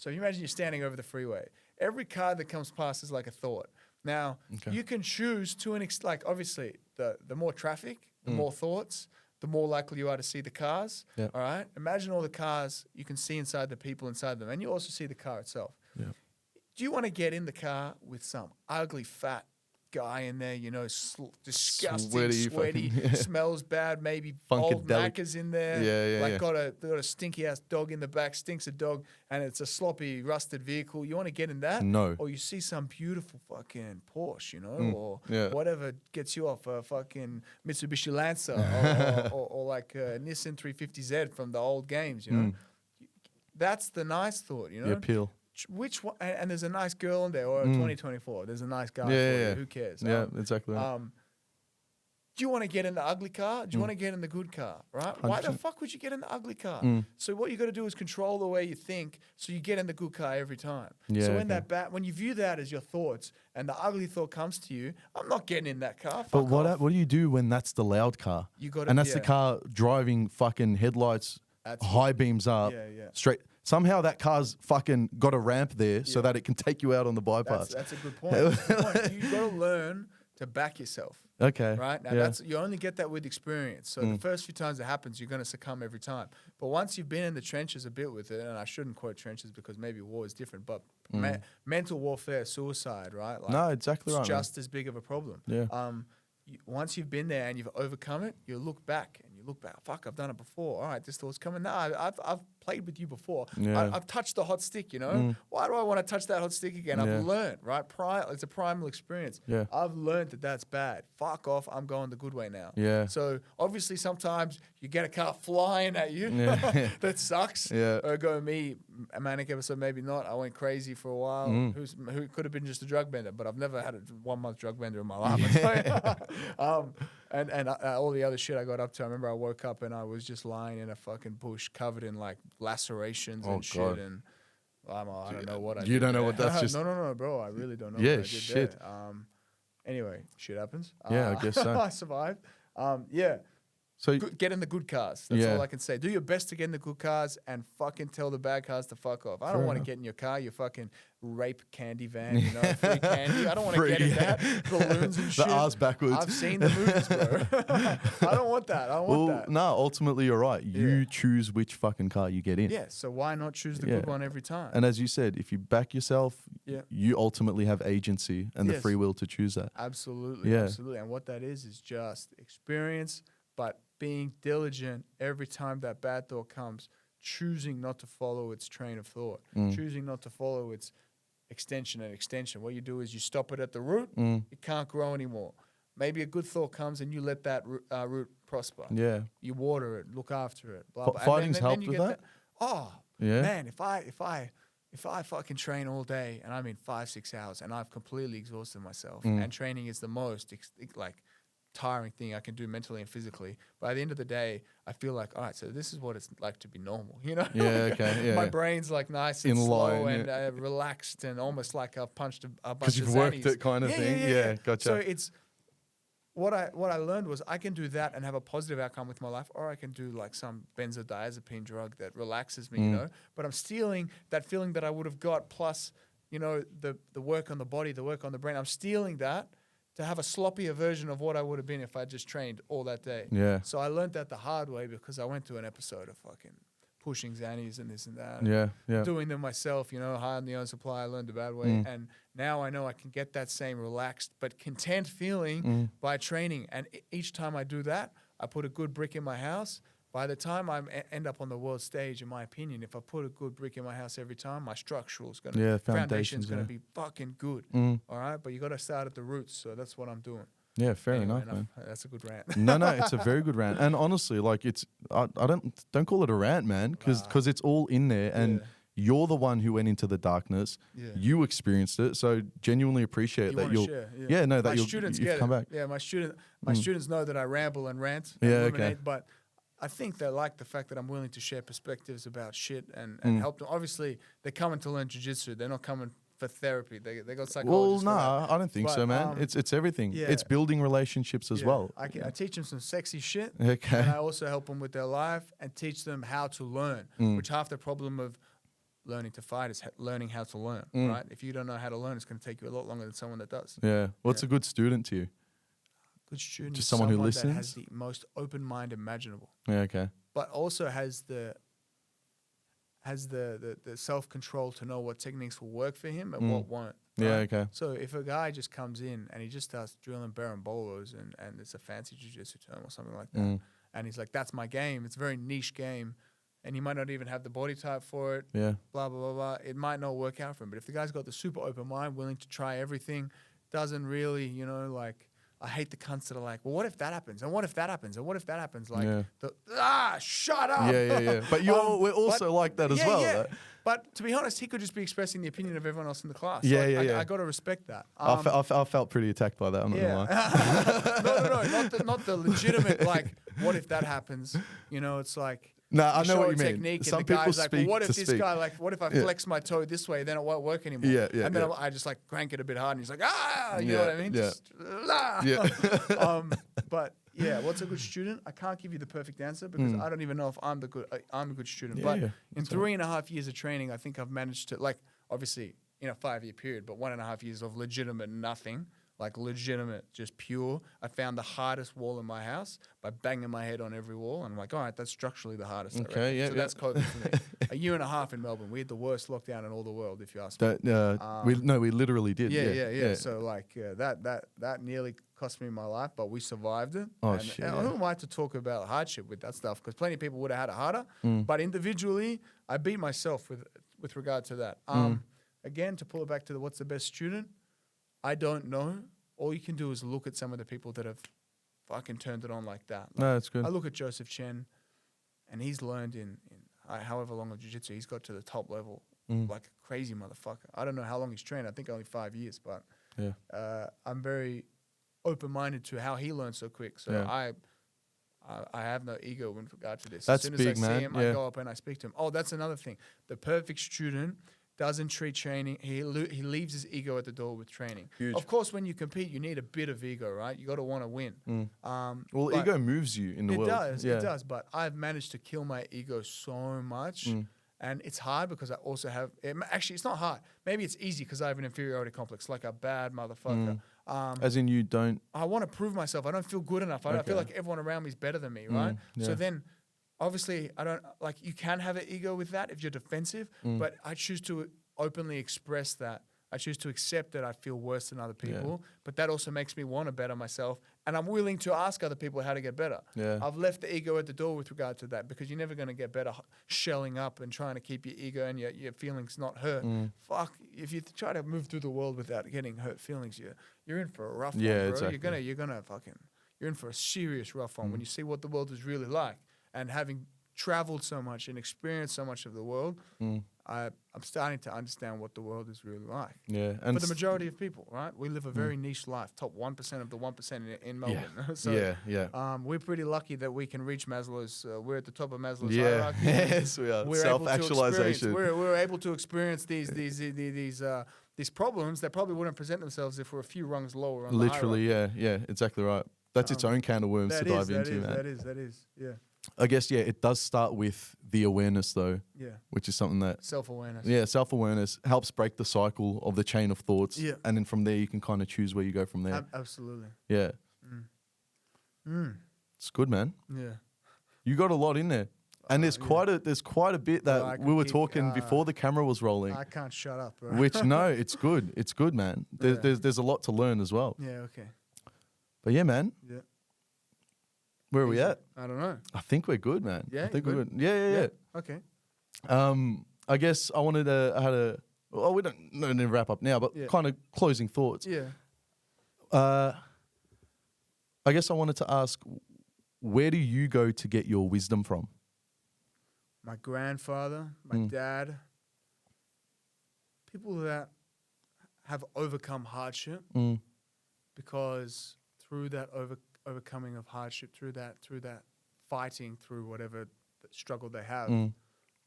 So you imagine you're standing over the freeway. Every car that comes past is like a thought. Now you can choose to like obviously the more traffic, the more thoughts, the more likely you are to see the cars. Yep. All right. Imagine all the cars you can see inside the people inside them, and you also see the car itself. Yeah. Do you want to get in the car with some ugly fat guy in there, disgusting, sweaty, smells bad, maybe old Macca's in there, got a stinky ass dog in the back, stinks a dog, and it's a sloppy, rusted vehicle? You want to get in that? No. Or you see some beautiful fucking Porsche, or whatever gets you off a fucking Mitsubishi Lancer or like a Nissan 350Z from the old games, That's the nice thought, The appeal. Which one? And there's a nice girl in there, or 2024. There's a nice guy. You. Who cares? Yeah, exactly. Do you want to get in the ugly car? Do you want to get in the good car? Right? 100%. Why the fuck would you get in the ugly car? So what you got to do is control the way you think, so you get in the good car every time. Yeah, so when you view that as your thoughts, and the ugly thought comes to you, I'm not getting in that car. But what do you do when that's the loud car? That's the car driving fucking headlights, high beams up, straight. Somehow that car's fucking got a ramp there so that it can take you out on the bypass. That's a good point. You got to learn to back yourself. Okay. Right? Now you only get that with experience. So the first few times it happens, you're going to succumb every time. But once you've been in the trenches a bit with it, and I shouldn't quote trenches because maybe war is different, but mental warfare, suicide, right? Like, no, exactly right. It's just as big of a problem. Yeah. Once you've been there and you've overcome it, you look back. Fuck, I've done it before. All right, this thought's coming. No, I've played with you before. Yeah. I've touched the hot stick, Why do I want to touch that hot stick again? I've learned, right? It's a primal experience. Yeah. I've learned that that's bad. Fuck off, I'm going the good way now. Yeah. So obviously sometimes you get a car flying at you. That sucks. Yeah. Or go me, a manic episode, maybe not. I went crazy for a while. Who could have been just a drug bender, but I've never had a 1 month drug bender in my life. And all the other shit I got up to. I remember I woke up and I was just lying in a fucking bush covered in like lacerations and shit. God. And I don't know what I did. You don't know there. what that's just... No, bro. I really don't know Yeah, what I did shit. there. Anyway, shit happens. Yeah, I guess so. I survived. So get in the good cars. That's all I can say. Do your best to get in the good cars and fucking tell the bad cars to fuck off. I don't want to get in your car, your fucking rape candy van, free candy. I don't want to get in that. Balloons and shit. The arse backwards. I've seen the movies, bro. I don't want that. I don't want that. No, ultimately you're right. You choose which fucking car you get in. Yeah, so why not choose the good one every time? And as you said, if you back yourself, you ultimately have agency and the free will to choose that. Absolutely, absolutely. And what that is just experience, but being diligent every time that bad thought comes, choosing not to follow its train of thought, choosing not to follow its extension and extension. What you do is you stop it at the root, it can't grow anymore. Maybe a good thought comes and you let that root prosper. Yeah. You water it, look after it. Blah, blah. Fighting's helped with that? Man, if I fucking train all day and I'm in 5-6 hours and I've completely exhausted myself and training is the most tiring thing I can do mentally and physically. But at the end of the day, I feel like, all right, so this is what it's like to be normal, Yeah, okay, yeah. My brain's like nice and slow and relaxed and almost like I've punched a bunch of because you've worked it kind of thing. Yeah, gotcha. So it's what I learned was I can do that and have a positive outcome with my life, or I can do like some benzodiazepine drug that relaxes me, you know. But I'm stealing that feeling that I would have got, plus, you know, the work on the body, the work on the brain. I'm stealing that to have a sloppier version of what I would have been if I just trained all that day. Yeah. So I learned that the hard way because I went to an episode of fucking pushing Xannies and this and that. Yeah. Doing them myself, you know, high on the own supply. I learned the bad way. And now I know I can get that same relaxed but content feeling by training. And each time I do that, I put a good brick in my house. By the time I end up on the world stage, in my opinion, if I put a good brick in my house every time, my structural's going to, foundation's going to be fucking good. All right? But you got to start at the roots. So that's what I'm doing. Yeah, fair enough, man. That's a good rant. No, it's a very good rant. And honestly, like I don't call it a rant, man, because it's all in there. And you're the one who went into the darkness. Yeah. You experienced it. So genuinely appreciate that you'll share, that you've come back. Yeah, my students know that I ramble and rant and illuminate, but I think they like the fact that I'm willing to share perspectives about shit and help them. Obviously, they're coming to learn jiu-jitsu. They're not coming for therapy. They got psychologists. Well, no, I don't think so, man. It's everything. Yeah. It's building relationships as well. I teach them some sexy shit. Okay. And I also help them with their life and teach them how to learn, which half the problem of learning to fight is learning how to learn, right? If you don't know how to learn, it's going to take you a lot longer than someone that does. Yeah. What's a good student to you? Good student Just is someone who that listens? has the most open mind imaginable. Yeah, okay. But also has the self-control to know what techniques will work for him and what won't. Right? Yeah, okay. So if a guy just comes in and he just starts drilling barambolos and it's a fancy jiu-jitsu term or something like that, and he's like, that's my game, it's a very niche game, and he might not even have the body type for it, blah, blah, blah, blah, it might not work out for him. But if the guy's got the super open mind, willing to try everything, doesn't really, you know, like, I hate the cunts that are like, well, what if that happens? And what if that happens? And what if that happens? Like, shut up. Yeah. But we're also like that as well. Yeah. But to be honest, he could just be expressing the opinion of everyone else in the class. Yeah. I got to respect that. I felt pretty attacked by that. I'm not gonna lie. No. Not the legitimate, like, what if that happens? You know, it's like, no, I know what you mean. Some people speak like, well, what if this guy, like, what if I flex my toe this way, then it won't work anymore? And then I just like crank it a bit hard, and he's like, you know what I mean? Just, but yeah, what's a good student? I can't give you the perfect answer because I don't even know if I'm a good student. But in 3.5 years of training, I think I've managed to, like, obviously in a 5-year period, but 1.5 years of legitimate nothing. Like legitimate, just pure. I found the hardest wall in my house by banging my head on every wall. And I'm like, all right, that's structurally the hardest. Okay, so that's COVID for me. 1.5 years in Melbourne. We had the worst lockdown in all the world, if you ask me. We literally did. Yeah. So like that nearly cost me my life, but we survived it. Oh, shit. And who am I to talk about hardship with that stuff? Because plenty of people would have had it harder. But individually, I beat myself with regard to that. Again, to pull it back to what's the best student, I don't know. All you can do is look at some of the people that have fucking turned it on like that. Like, no, that's good. I look at Joseph Chen, and he's learned in however long of jiu-jitsu, he's got to the top level like a crazy motherfucker. I don't know how long he's trained. I think only 5 years, but I'm very open-minded to how he learned so quick. So I have no ego in regard to this. That's as soon big, as I see him, man. I go up and I speak to him. Oh, that's another thing. The perfect student doesn't treat training. He leaves his ego at the door with training. Huge. Of course, when you compete, you need a bit of ego, right? You got to want to win. Well, ego moves you in the world. It does. But I've managed to kill my ego so much. And it's hard because I also have... Actually, it's not hard. Maybe it's easy because I have an inferiority complex, like a bad motherfucker. As in you don't... I want to prove myself. I don't feel good enough. I feel like everyone around me is better than me, right? So then... Obviously, I don't like. You can have an ego with that if you're defensive, but I choose to openly express that. I choose to accept that I feel worse than other people, but that also makes me want to better myself, and I'm willing to ask other people how to get better. I've left the ego at the door with regard to that because you're never going to get better shelling up and trying to keep your ego and your feelings not hurt. Fuck, if you try to move through the world without getting hurt feelings, you're in for a rough one, bro. Exactly. You're in for a serious rough one when you see what the world is really like. And having traveled so much and experienced so much of the world, I'm starting to understand what the world is really like. Yeah, and for the majority of people, right? We live a very niche life, top 1% of the 1% in Melbourne. So, we're pretty lucky that we can reach Maslow's. We're at the top of Maslow's hierarchy. Yes, we are. Self-actualization. We're able to experience these problems that probably wouldn't present themselves if we're a few rungs lower on the hierarchy. Yeah, exactly right. That's its own can of worms to dive into, man. That is. Yeah. I guess, yeah, it does start with the awareness, though. Yeah. Which is something that... Self-awareness. Yeah, self-awareness helps break the cycle of the chain of thoughts. Yeah. And then from there, you can kind of choose where you go from there. Absolutely. Yeah. It's good, man. Yeah. You got a lot in there. And there's quite a bit that we were talking before the camera was rolling. I can't shut up, bro. Which, no, it's good. It's good, man. There's a lot to learn as well. Yeah, okay. But yeah, man. Yeah. Where are we at? I don't know. I think we're good, man. Yeah, I think we're good. Yeah. Okay. I guess I wanted to, well, we don't need to wrap up now, but kind of closing thoughts. Yeah. I guess I wanted to ask, where do you go to get your wisdom from? My grandfather, my dad, people that have overcome hardship, because through that overcoming of hardship, through that fighting through whatever struggle they have,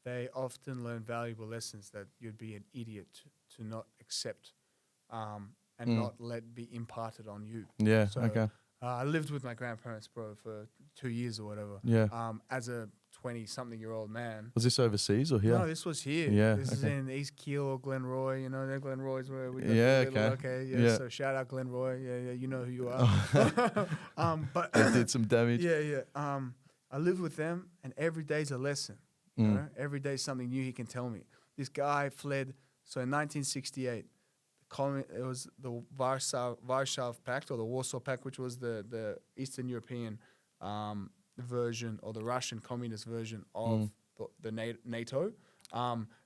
they often learn valuable lessons that you'd be an idiot to not accept and not let be imparted on you. Yeah, so, okay. I lived with my grandparents, bro, for 2 years or whatever. Yeah. As a 20-something-year-old man. Was this overseas or here? No, this was here. Yeah, this is in East Keel or Glenroy. You know, Glenroy's where we got okay. Yeah, so shout out Glenroy. Yeah, you know who you are. But that did some damage. Yeah. I lived with them, and every day's a lesson. You know? Every day's something new he can tell me. This guy fled. So in 1968, it was the Warsaw Pact or the Warsaw Pact, which was the Eastern European version or the Russian communist version of the NATO.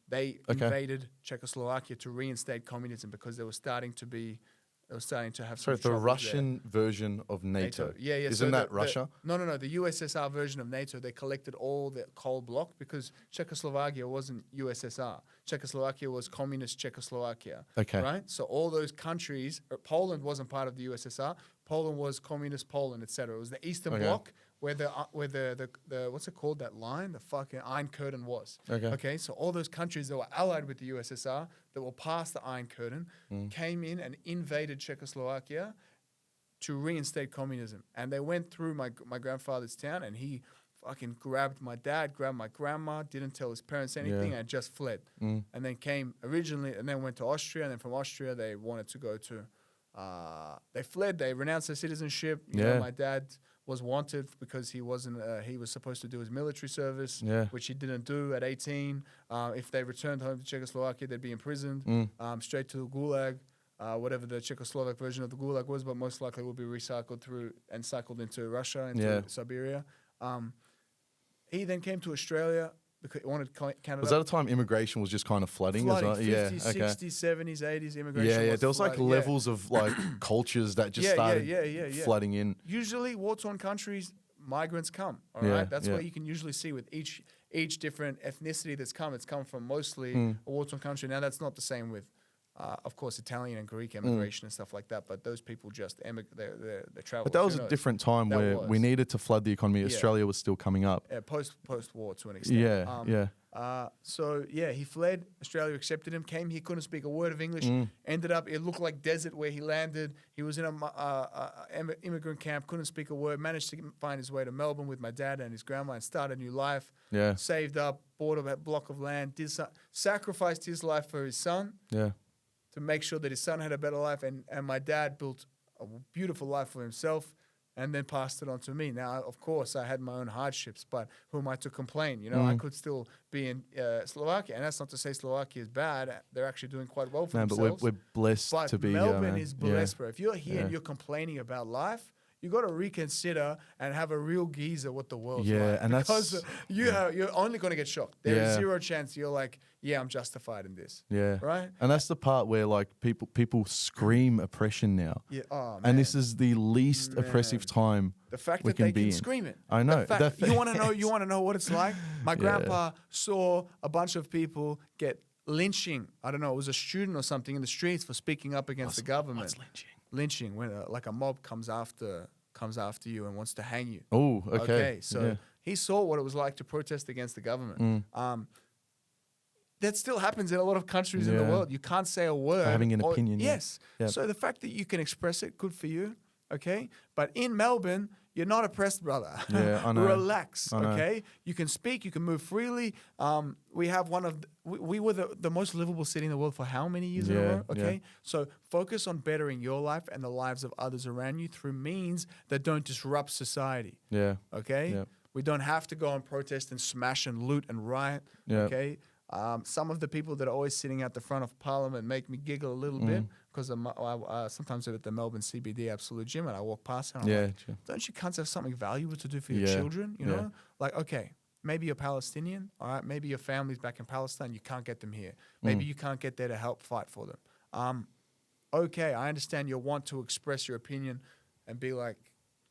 They invaded Czechoslovakia to reinstate communism because they were starting to have. Sorry, the Russian version of NATO. Yeah. Isn't that Russia? No. The USSR version of NATO. They collected all the cold bloc because Czechoslovakia wasn't USSR. Czechoslovakia was communist Czechoslovakia. Okay. Right. So all those countries. Poland wasn't part of the USSR. Poland was communist Poland, etc. It was the Eastern Bloc where the what's it called, that line, the fucking Iron Curtain was. Okay. So all those countries that were allied with the USSR that were past the Iron Curtain came in and invaded Czechoslovakia to reinstate communism. And they went through my grandfather's town, and he fucking grabbed my dad, grabbed my grandma, didn't tell his parents anything, and just fled. And then came originally, and then went to Austria, and then from Austria they wanted to go to. They fled. They renounced their citizenship. You know, my dad was wanted because he wasn't. He was supposed to do his military service, which he didn't do at 18. If they returned home to Czechoslovakia, they'd be imprisoned straight to the Gulag, whatever the Czechoslovak version of the Gulag was, but most likely would be recycled through and cycled into Russia, into Siberia. He then came to Australia. Because he wanted Canada. Was that a time immigration was just kind of flooding as well? 50s, 60s, 70s, 80s, immigration. Yeah. There was like levels of like cultures that just started flooding in. Usually, war-torn countries, migrants come. All right, that's what you can usually see with each different ethnicity that's come. It's come from mostly a war-torn country. Now that's not the same with. Of course, Italian and Greek immigration and stuff like that, but those people just they travel. But that was a different time where we needed to flood the economy. Australia was still coming up. Post-war to an extent. He fled. Australia accepted him. Came. He couldn't speak a word of English. Ended up. It looked like desert where he landed. He was in a immigrant camp. Couldn't speak a word. Managed to find his way to Melbourne with my dad and his grandma and start a new life. Saved up. Bought a block of land. Sacrificed his life for his son. To make sure that his son had a better life, and my dad built a beautiful life for himself and then passed it on to me. Now, of course, I had my own hardships, but who am I to complain? You know, I could still be in Slovakia, and that's not to say Slovakia is bad. They're actually doing quite well for themselves. But we're blessed to be here. Melbourne is blessed, bro. If you're here and you're complaining about life, you got to reconsider and have a real geezer what the world's like. And because you're only going to get shocked. There's zero chance you're like, I'm justified in this. Right? And that's the part where like people scream oppression now. And this is the least oppressive time. The fact that they can scream it. I know. You want to know what it's like? My grandpa saw a bunch of people get lynching. I don't know, it was a student or something in the streets for speaking up against the government. What's lynching? Lynching, when like a mob comes after you and wants to hang you. Oh, okay. So he saw what it was like to protest against the government. That still happens in a lot of countries in the world. You can't say a word. Having an opinion. Yes. So the fact that you can express it, good for you. okay? But in Melbourne, you're not oppressed, brother. Yeah, I know. Relax, I know. okay? You can speak, you can move freely. We have we were the most livable city in the world for how many years in a Yeah, row, okay? yeah. So focus on bettering your life and the lives of others around you through means that don't disrupt society, Yeah. okay? Yeah. We don't have to go and protest and smash and loot and riot, Yeah. okay? Some of the people that are always sitting at the front of Parliament make me giggle a little bit because sometimes I'm at the Melbourne CBD Absolute Gym and I walk past and I'm Yeah, like, true. don't you cunts have something valuable to do for your Yeah, children? You yeah. know, like, okay, maybe you're Palestinian, all right? Maybe your family's back in Palestine. You can't get them here. Maybe you can't get there to help fight for them. Okay, I understand you want to express your opinion and be like,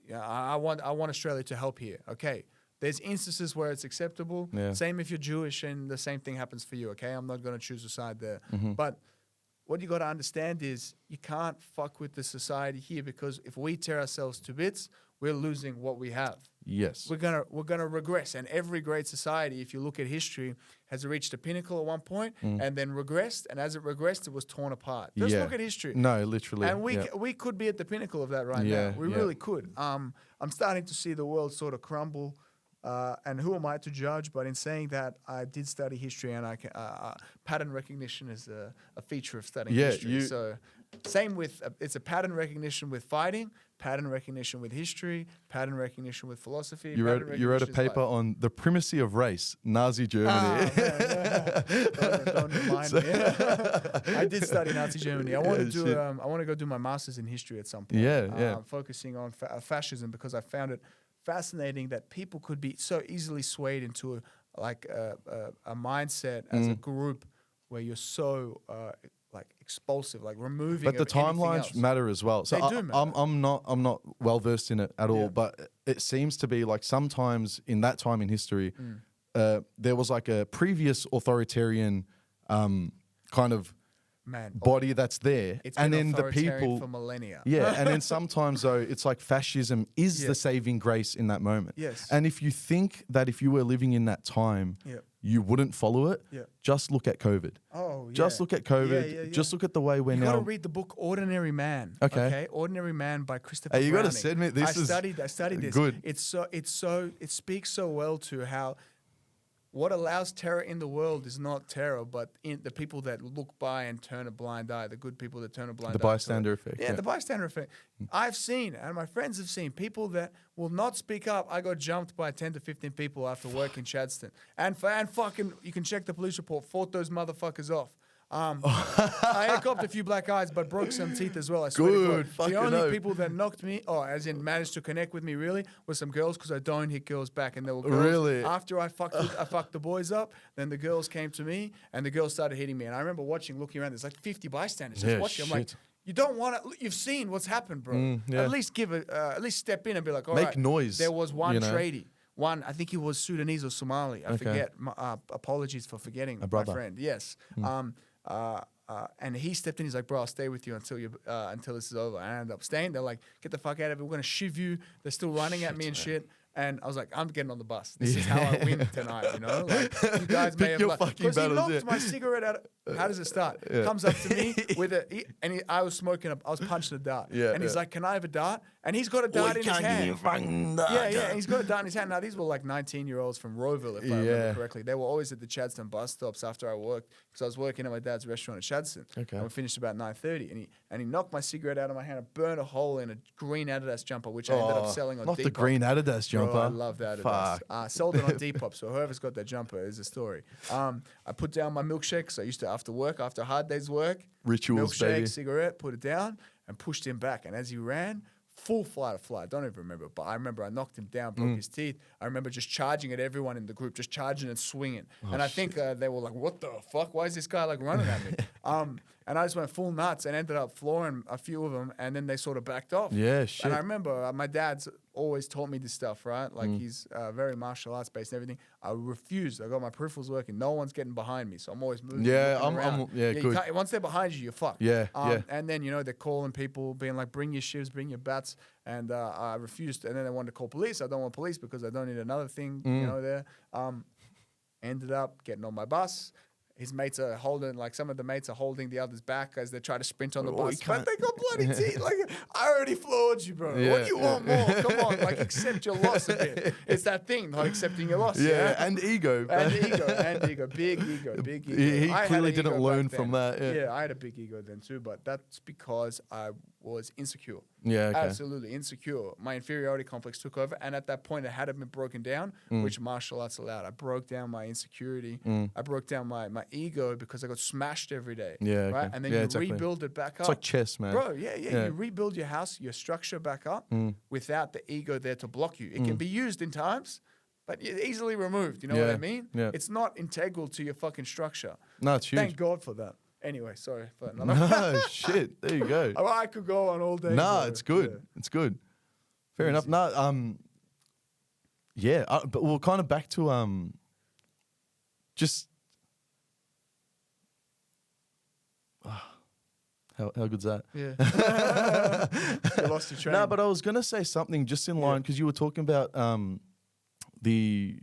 yeah, I want Australia to help here. Okay. There's instances where it's acceptable. Yeah. Same if you're Jewish and the same thing happens for you, okay? I'm not going to choose a side there. Mm-hmm. But what you got to understand is you can't fuck with the society here because if we tear ourselves to bits, we're losing what we have. Yes. We're gonna regress. And every great society, if you look at history, has reached a pinnacle at one point and then regressed. And as it regressed, it was torn apart. Just look at history. No, literally. And we could be at the pinnacle of that right Yeah, now. We yeah. really could. I'm starting to see the world sort of crumble. And who am I to judge? But in saying that, I did study history, and I can, pattern recognition is a feature of studying history. So, same with it's a pattern recognition with fighting, pattern recognition with history, pattern recognition with philosophy. You wrote a paper on the primacy of race, Nazi Germany. Don't remind me. I did study Nazi Germany. I want to do. I want to go do my master's in history at some point. Yeah. Focusing on fascism because I found it fascinating that people could be so easily swayed into a mindset as a group where you're so like expulsive, like removing. But the of anything timelines else. matter as well. So They do matter. I'm not well versed in it at all, but it seems to be like sometimes in that time in history, there was like a previous authoritarian kind of body that's there, It's and been then the authoritarian people for millennia. Yeah, and then sometimes though it's like fascism is the saving grace in that moment. Yes. And if you think that if you were living in that time, you wouldn't follow it, just look at COVID. Oh, yeah. Just look at COVID. Just look at the way we're You now. got to read the book Ordinary Man. Okay. Ordinary Man by Christopher. Hey, you got to Browning. send me this. I studied this. Good. It speaks so well to how what allows terror in the world is not terror, but in the people that look by and turn a blind eye, the good people that turn a blind eye. The bystander effect. Yeah, the bystander effect. I've seen, and my friends have seen, people that will not speak up. I got jumped by 10 to 15 people after work in Chadstone. And fucking, you can check the police report, fought those motherfuckers off. I had copped a few black eyes, but broke some teeth as well. I swear to God. The only people that knocked me, as in managed to connect with me, really, were some girls because I don't hit girls back, and they were girls. Really? After I fucked the boys up, then the girls came to me, and the girls started hitting me. And I remember looking around. There's like 50 bystanders just watching. I'm like, you don't want to. You've seen what's happened, bro. At least at least step in and be like, all right. Make noise. There was one tradie. One, I think he was Sudanese or Somali. I forget. Apologies for forgetting, my friend. Yes. And he stepped in. He's like, bro, I'll stay with you until this is over. And I ended up staying. They're like, get the fuck out of it. We're going to shiv you. They're still running at me and shit. And I was like, I'm getting on the bus. This is how I win tonight, you know? Like, you guys may have... Because he knocked my cigarette out. How does it start? Comes up to me with I was punching a dart. And he's like, can I have a dart? And he's got a dart in his hand. And he's got a dart in his hand. Now, these were like 19-year-olds from Rowville, if I remember correctly. They were always at the Chadstone bus stops after I worked, because I was working at my dad's restaurant at Chadstone. And we finished about 9:30. And he knocked my cigarette out of my hand and burned a hole in a green Adidas jumper, which I ended up selling on Depop. Not the green Adidas jumper. Bro, I love that. I sold it on Depop, so whoever's got that jumper is a story. I put down my milkshake, so I used to, after a hard day's work, rituals, milkshake, baby. cigarette, put it down, and pushed him back. And as he ran, full flight or flight, I don't even remember, but I remember I knocked him down, broke his teeth. I remember just charging at everyone in the group, just charging and swinging. And I think they were like, what the fuck? Why is this guy like running at me? And I just went full nuts and ended up flooring a few of them, and then they sort of backed off. Yeah, shit. And I remember my dad's always taught me this stuff, right? Like he's very martial arts based and everything. I refused. I got my peripherals working. No one's getting behind me, so I'm always moving. Yeah, around. good. Once they're behind you, you're fucked. Yeah. And then, they're calling people, being like, bring your shivs, bring your bats. And I refused. And then they wanted to call police. I don't want police because I don't need another thing, there. Ended up getting on my bus. his mates are holding, like some of the mates are holding the others back as they try to sprint on the Oh, bus. you But can't- they got bloody teeth. Like, I already floored you, bro. What Yeah, do you want more? Come on, like accept your loss a bit. It's that thing, not accepting your loss. Yeah, and ego. And ego, big ego. He I had clearly an didn't ego learn back from then. that. Yeah. I had a big ego then too, but that's because I was insecure. Yeah, okay. Absolutely insecure. My inferiority complex took over, and at that point, it hadn't been broken down, which martial arts allowed. I broke down my insecurity. I broke down my ego because I got smashed every day. Yeah, right. okay. And then Yeah, you exactly. rebuild it back up. It's like chess, man. Bro, yeah. You rebuild your house, your structure back up without the ego there to block you. It can be used in times, but easily removed. You know what I mean? Yeah. It's not integral to your fucking structure. No, it's huge. Thank God for that. Anyway, sorry for another. No, shit. There you go. I could go on all day. Nah, bro. it's good. Yeah. It's good. Fair enough. No, yeah, but we're kind of back to just how good's that? Yeah. You lost your train. No, but I was gonna say something just in line because you were talking about the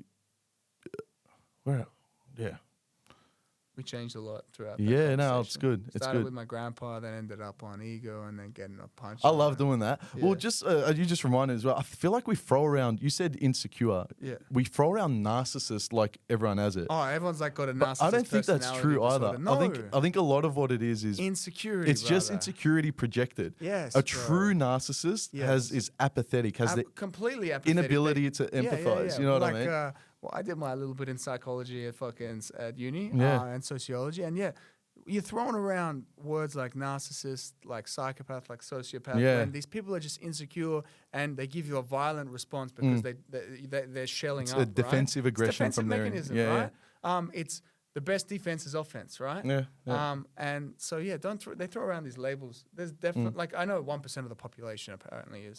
we changed a lot throughout. Yeah, no, it's good. It's Started good. with my grandpa, then ended up on ego, and then getting a punch. I love doing that. Yeah. Well, just you just reminded as well. I feel like we throw around. You said insecure. Yeah. We throw around narcissist like everyone has it. Oh, everyone's like got a But narcissist I don't think that's personality true disorder. either. No. I think a lot of what it is insecurity. it's just brother. insecurity projected. Yes, A bro. true narcissist Yes. is apathetic, has the completely apathetic. inability to empathize. You know what I mean? Well, I did my little bit in psychology at uni and sociology, and you're throwing around words like narcissist, like psychopath, like sociopath. Yeah. And these people are just insecure, and they give you a violent response because they're shelling It's up. a defensive right? aggression It's a defensive from their end. mechanism, Yeah, right? It's the best defense is offense, right? Yeah. And so they throw around these labels. There's definitely like I know 1% of the population apparently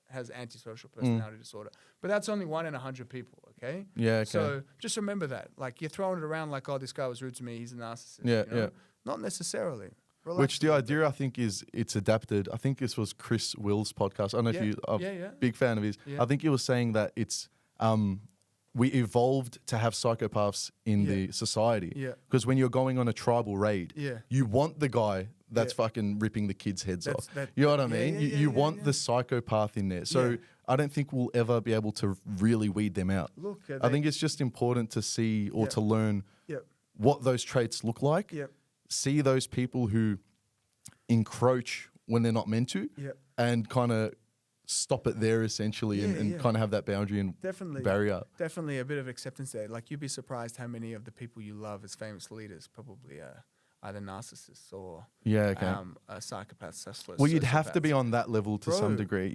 has antisocial personality disorder, but that's only 1 in 100 people. Okay. Yeah, okay. So just remember that. Like you're throwing it around like, oh, this guy was rude to me. He's a narcissist. Yeah, you know? yeah. Not necessarily. Relax Which a the little bit. idea I think is it's adapted. I think this was Chris Will's podcast. I don't know if I'm a big fan of his. Yeah. I think he was saying that it's we evolved to have psychopaths in the society. Yeah. Because when you're going on a tribal raid, Yeah. you want the guy that's fucking ripping the kids' heads off. You know what I mean? You want the psychopath in there. So I don't think we'll ever be able to really weed them out. Look, I think it's just important to see or to learn Yep. what those traits look like. Yep. See those people who encroach when they're not meant to, Yep. and kind of stop it there essentially, and kind of have that boundary and Definitely. barrier. Definitely a bit of acceptance there. Like you'd be surprised how many of the people you love as famous leaders probably are either narcissists or psychopaths. Well, you'd have to be sociopaths. on that level to some Bro, degree.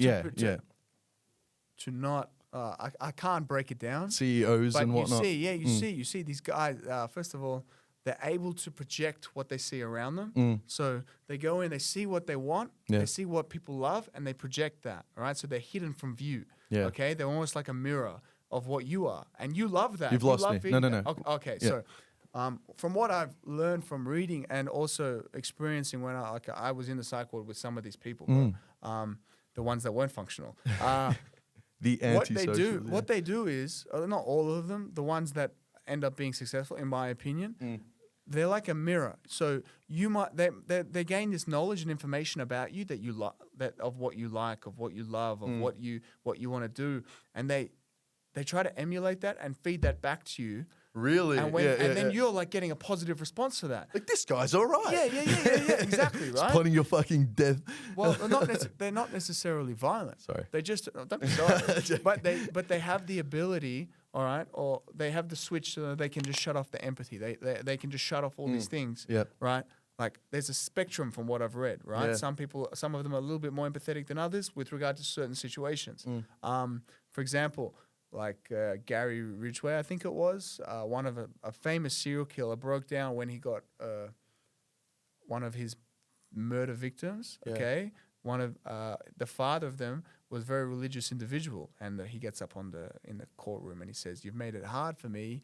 to not. I can't break it down. CEOs But and whatnot. you see these guys. First of all, they're able to project what they see around them. So they go in, they see what they want, Yeah. they see what people love, and they project that. All right, so they're hidden from view. Yeah. Okay, they're almost like a mirror of what you are, and you love that. You've You lost love me. being No. that. Okay, Yeah. so. From what I've learned from reading and also experiencing when I was in the psych ward with some of these people, the ones that weren't functional. The antisocial. What they do is not all of them. The ones that end up being successful, in my opinion, they're like a mirror. So you might they gain this knowledge and information about you that you that of what you like, of what you love, of what you want to do, and they try to emulate that and feed that back to you. Really? And, then you're like getting a positive response to that. Like, this guy's all right. Yeah, exactly, right? Plotting your fucking death. Well, they're not necessarily violent. Sorry. They just don't be sorry. but they have the ability, all right, or they have the switch so that they can just shut off the empathy. They can just shut off all these things. Yep. Right. Like there's a spectrum from what I've read. Right. Yeah. Some of them are a little bit more empathetic than others with regard to certain situations. For example, like Gary Ridgway, I think it was, one of a famous serial killer broke down when he got one of his murder victims, okay? One of the father of them was a very religious individual, and he gets up in the courtroom and he says, "You've made it hard for me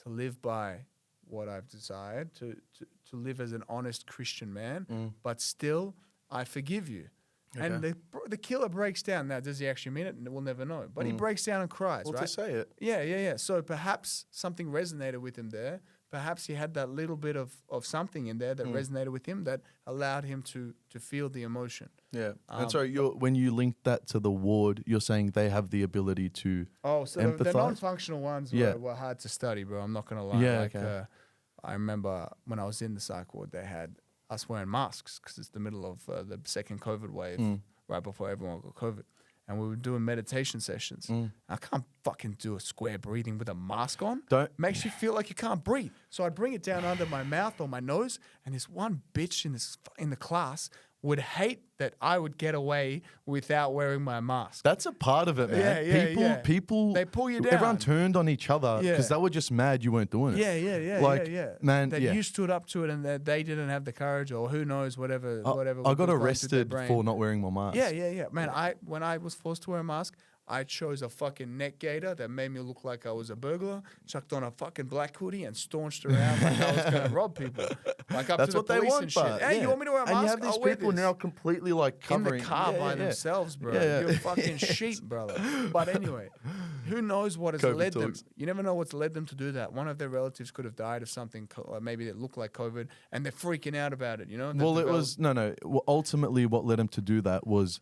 to live by what I've desired, to live as an honest Christian man, but still I forgive you." Okay. And the killer breaks down. Now, does he actually mean it? We'll never know. But he breaks down and cries, Well, right? to say it. Yeah. So perhaps something resonated with him there perhaps he had that little bit of something in there that resonated with him that allowed him to feel the emotion. Yeah. And so when you link that to the ward, you're saying they have the ability to empathize? The non-functional ones were hard to study, bro. I'm not going to lie. Yeah, I remember when I was in the psych ward, they had us wearing masks because it's the middle of the second COVID wave, right before everyone got COVID. And we were doing meditation sessions. I can't fucking do a square breathing with a mask on. Makes you feel like you can't breathe. So I'd bring it down under my mouth or my nose, and this one bitch in the class would hate that I would get away without wearing my mask. That's a part of it, man. People, they pull you down. Everyone turned on each other because they were just mad you weren't doing it. Yeah. Man, that you stood up to it and that they didn't have the courage, or who knows, whatever. I got arrested for not wearing my mask. Yeah. Man, when I was forced to wear a mask, I chose a fucking neck gaiter that made me look like I was a burglar, chucked on a fucking black hoodie and staunched around like I was going to rob people. Like up That's to the what they police want, and shit. but, Hey, you want me to wear a mask? And you have these I'll wear people this. now completely like covering. In the car by themselves, bro. You're fucking sheep, brother. But anyway, who knows what has led them? You never know what's led them to do that. One of their relatives could have died of something, maybe that looked like COVID, and they're freaking out about it, you know? Well, it was, no. Well, ultimately, what led them to do that was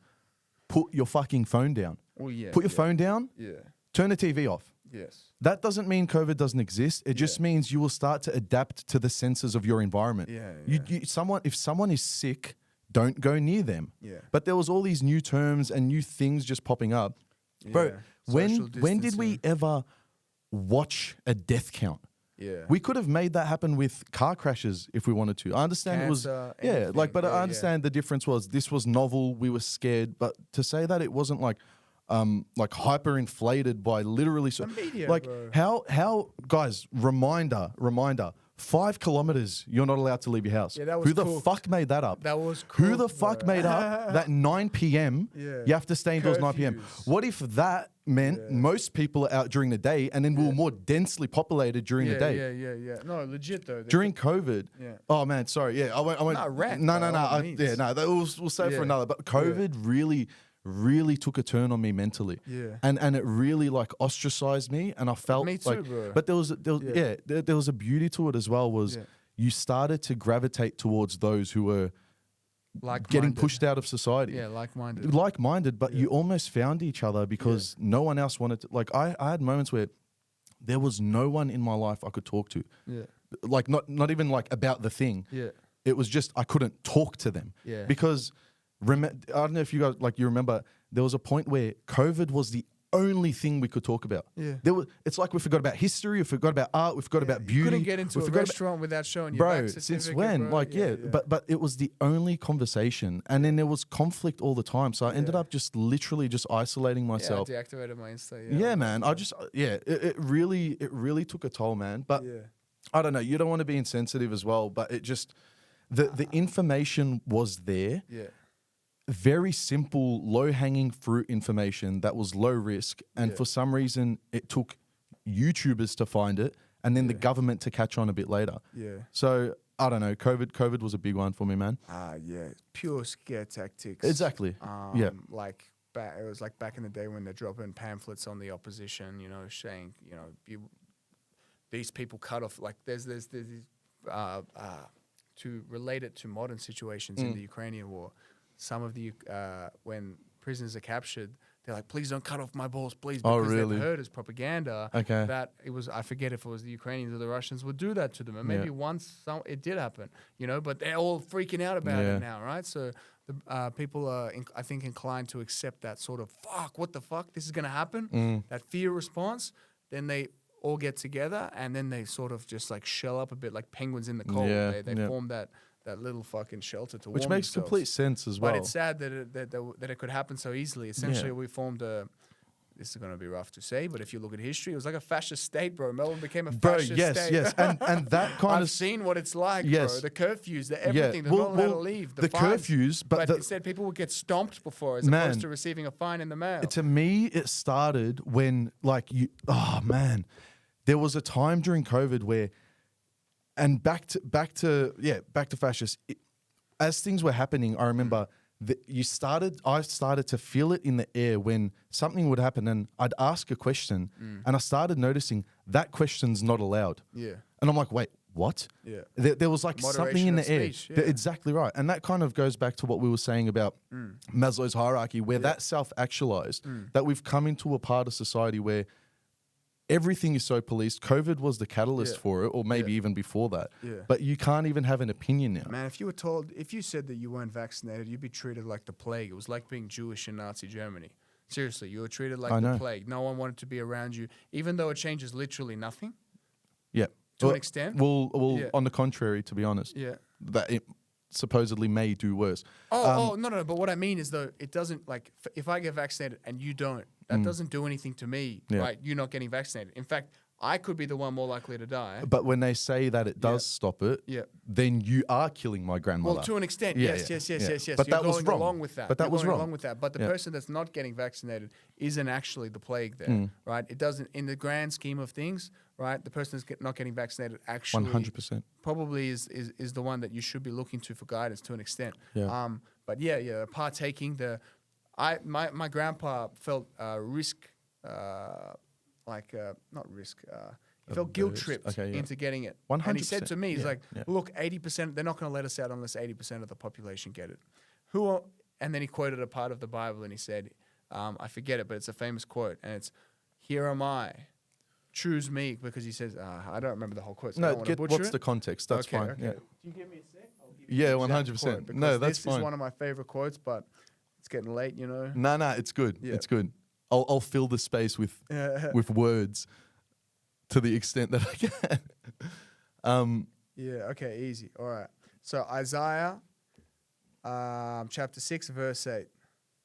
put your fucking phone down. Well, yeah. Put your phone down. Yeah. Turn the TV off. Yes. That doesn't mean COVID doesn't exist. It just means you will start to adapt to the senses of your environment. If someone is sick, don't go near them. Yeah. But there was all these new terms and new things just popping up. Bro, when did we ever watch a death count? Yeah. We could have made that happen with car crashes if we wanted to. I understand Cancer, it was but I understand the difference was this was novel, we were scared, but to say that it wasn't like hyperinflated by literally the media, like bro. how guys, reminder 5 kilometers you're not allowed to leave your house. Yeah, that was Who the fuck made that up? That was cool. Who the fuck made up that 9 p.m. you have to stay indoors 9 p.m. What if that meant most people are out during the day and then we were more densely populated during the day? Yeah. No, legit though. During COVID. Yeah. Oh man, sorry. Yeah, I went. We'll save for another. But COVID really took a turn on me mentally. Yeah. And it really like ostracized me, and I felt me too, like bro. But there was a beauty to it as well, was you started to gravitate towards those who were getting pushed out of society. Yeah, like-minded. But you almost found each other because no one else wanted to. Like I had moments where there was no one in my life I could talk to. Yeah. Like not even like about the thing. Yeah. It was just I couldn't talk to them. Yeah. Because I don't know if you guys you remember there was a point where COVID was the only thing we could talk about. Yeah. It's like we forgot about history, we forgot about art, we forgot about beauty. You couldn't get into a restaurant without showing your back certificate, since when? bro. But it was the only conversation, and then there was conflict all the time. So I ended up just literally just isolating myself. Yeah, I deactivated my Insta. Yeah, man. It really took a toll, man. But I don't know. You don't want to be insensitive as well, but it just the information was there. Yeah. Very simple, low-hanging fruit information that was low risk, and for some reason it took YouTubers to find it, and then the government to catch on a bit later. Yeah. So I don't know. COVID was a big one for me, man. Pure scare tactics. Exactly. It was like back in the day when they're dropping pamphlets on the opposition, you know, saying, you know, these people cut off. Like there's to relate it to modern situations in the Ukrainian war. Some of the when prisoners are captured, they're like, "Please don't cut off my balls, please," because they've heard as propaganda that it was. I forget if it was the Ukrainians or the Russians would do that to them, and maybe once it did happen, you know. But they're all freaking out about it now, right? So the people are, I think, inclined to accept that sort of what the fuck, this is gonna happen. That fear response. Then they all get together, and then they sort of just like shell up a bit, like penguins in the cold. They form that little fucking shelter to warm which makes themselves. Complete sense as well. But it's sad that it could happen so easily. Essentially, we formed this is going to be rough to say, but if you look at history, it was like a fascist state, bro. Melbourne became a fascist state. Yes. And that kind I've seen what it's like, bro. The curfews, everything. They're not allowed to leave. The fines, curfews, but instead people would get stomped before as opposed to receiving a fine in the mail. To me, it started when, there was a time during COVID where, and back to fascists. As things were happening, I remember I started to feel it in the air when something would happen, and I'd ask a question, and I started noticing that question's not allowed. Yeah. And I'm like, wait, what? Yeah. There was like something in the air. Speech, yeah. Exactly right. And that kind of goes back to what we were saying about Maslow's hierarchy, where that self-actualized, that we've come into a part of society where everything is so policed. COVID was the catalyst for it, or maybe even before that. Yeah. But you can't even have an opinion now. Man, if you said that you weren't vaccinated, you'd be treated like the plague. It was like being Jewish in Nazi Germany. Seriously, you were treated like the plague. No one wanted to be around you, even though it changes literally nothing. Yeah. To an extent. Well, on the contrary, to be honest. Yeah. That it supposedly may do worse. No. But what I mean is, though, it doesn't, like, if I get vaccinated and you don't, that doesn't do anything to me, right? You're not getting vaccinated. In fact, I could be the one more likely to die. But when they say that it does stop it, then you are killing my grandmother. Well, to an extent, yes. But that was wrong. Along with that. But that was wrong. Along with that. But the person that's not getting vaccinated isn't actually the plague there, right? It doesn't, in the grand scheme of things, right? The person that's not getting vaccinated actually 100% probably is the one that you should be looking to for guidance to an extent. Yeah. But partaking, my grandpa felt risk. Not risk. He felt guilt tripped into getting it. 100%. And he said to me, he's like, look, 80%, they're not going to let us out unless 80% of the population get it. And then he quoted a part of the Bible and he said, I forget it, but it's a famous quote. And it's, here am I, choose me, because he says, I don't remember the whole quote. So no, what's the context? That's fine. Okay. Yeah. Do you give me a sec? I'll give you 100%. No, that's fine. This is one of my favorite quotes, but it's getting late, you know. No, it's good. Yeah. It's good. I'll fill the space with words to the extent that I can. Okay, easy. All right. So Isaiah chapter 6, verse 8.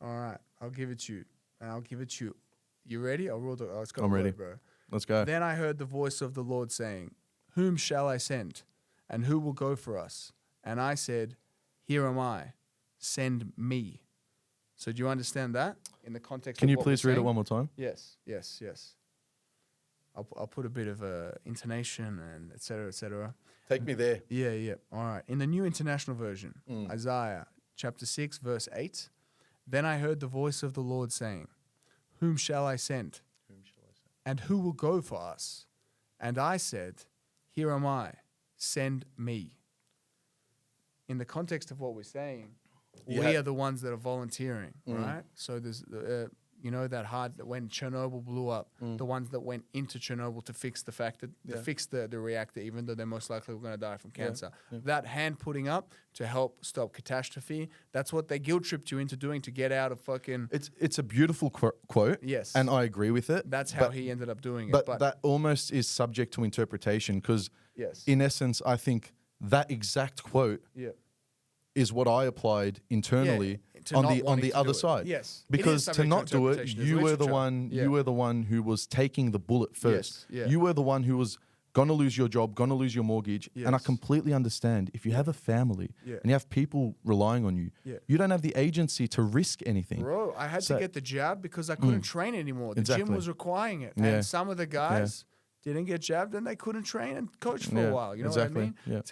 All right, I'll give it to you. And I'll give it to you. You ready? I'll roll the... it's got I'm ready, bro. Let's go. Then I heard the voice of the Lord saying, whom shall I send? And who will go for us? And I said, here am I. Send me. So do you understand that in the context Can of you what please we're read it saying? one more time? Yes. I'll put a bit of intonation and et cetera. Take me there. Yeah. All right. In the New International Version, Isaiah chapter 6, verse 8, then I heard the voice of the Lord saying, whom shall I send? And who will go for us? And I said, here am I, send me. In the context of what we're saying, we are the ones that are volunteering, right? So there's, that when Chernobyl blew up, the ones that went into Chernobyl to fix the fact that to fix the reactor, even though they're most likely going to die from cancer. That hand putting up to help stop catastrophe, that's what they guilt tripped you into doing to get out of fucking... It's a beautiful quote. Yes. And I agree with it. That's how he ended up doing it. But that almost is subject to interpretation because yes, in essence, I think that exact quote is what I applied internally on the other side. Yes. Because to not do it, you were the one who was taking the bullet first. Yes. You were the one who was gonna lose your job, gonna lose your mortgage. Yes. And I completely understand if you have a family and you have people relying on you, you don't have the agency to risk anything. Bro, I had to get the jab because I couldn't train anymore. The gym was requiring it. And some of the guys didn't get jabbed and they couldn't train and coach for a while. You know what I mean? Yeah.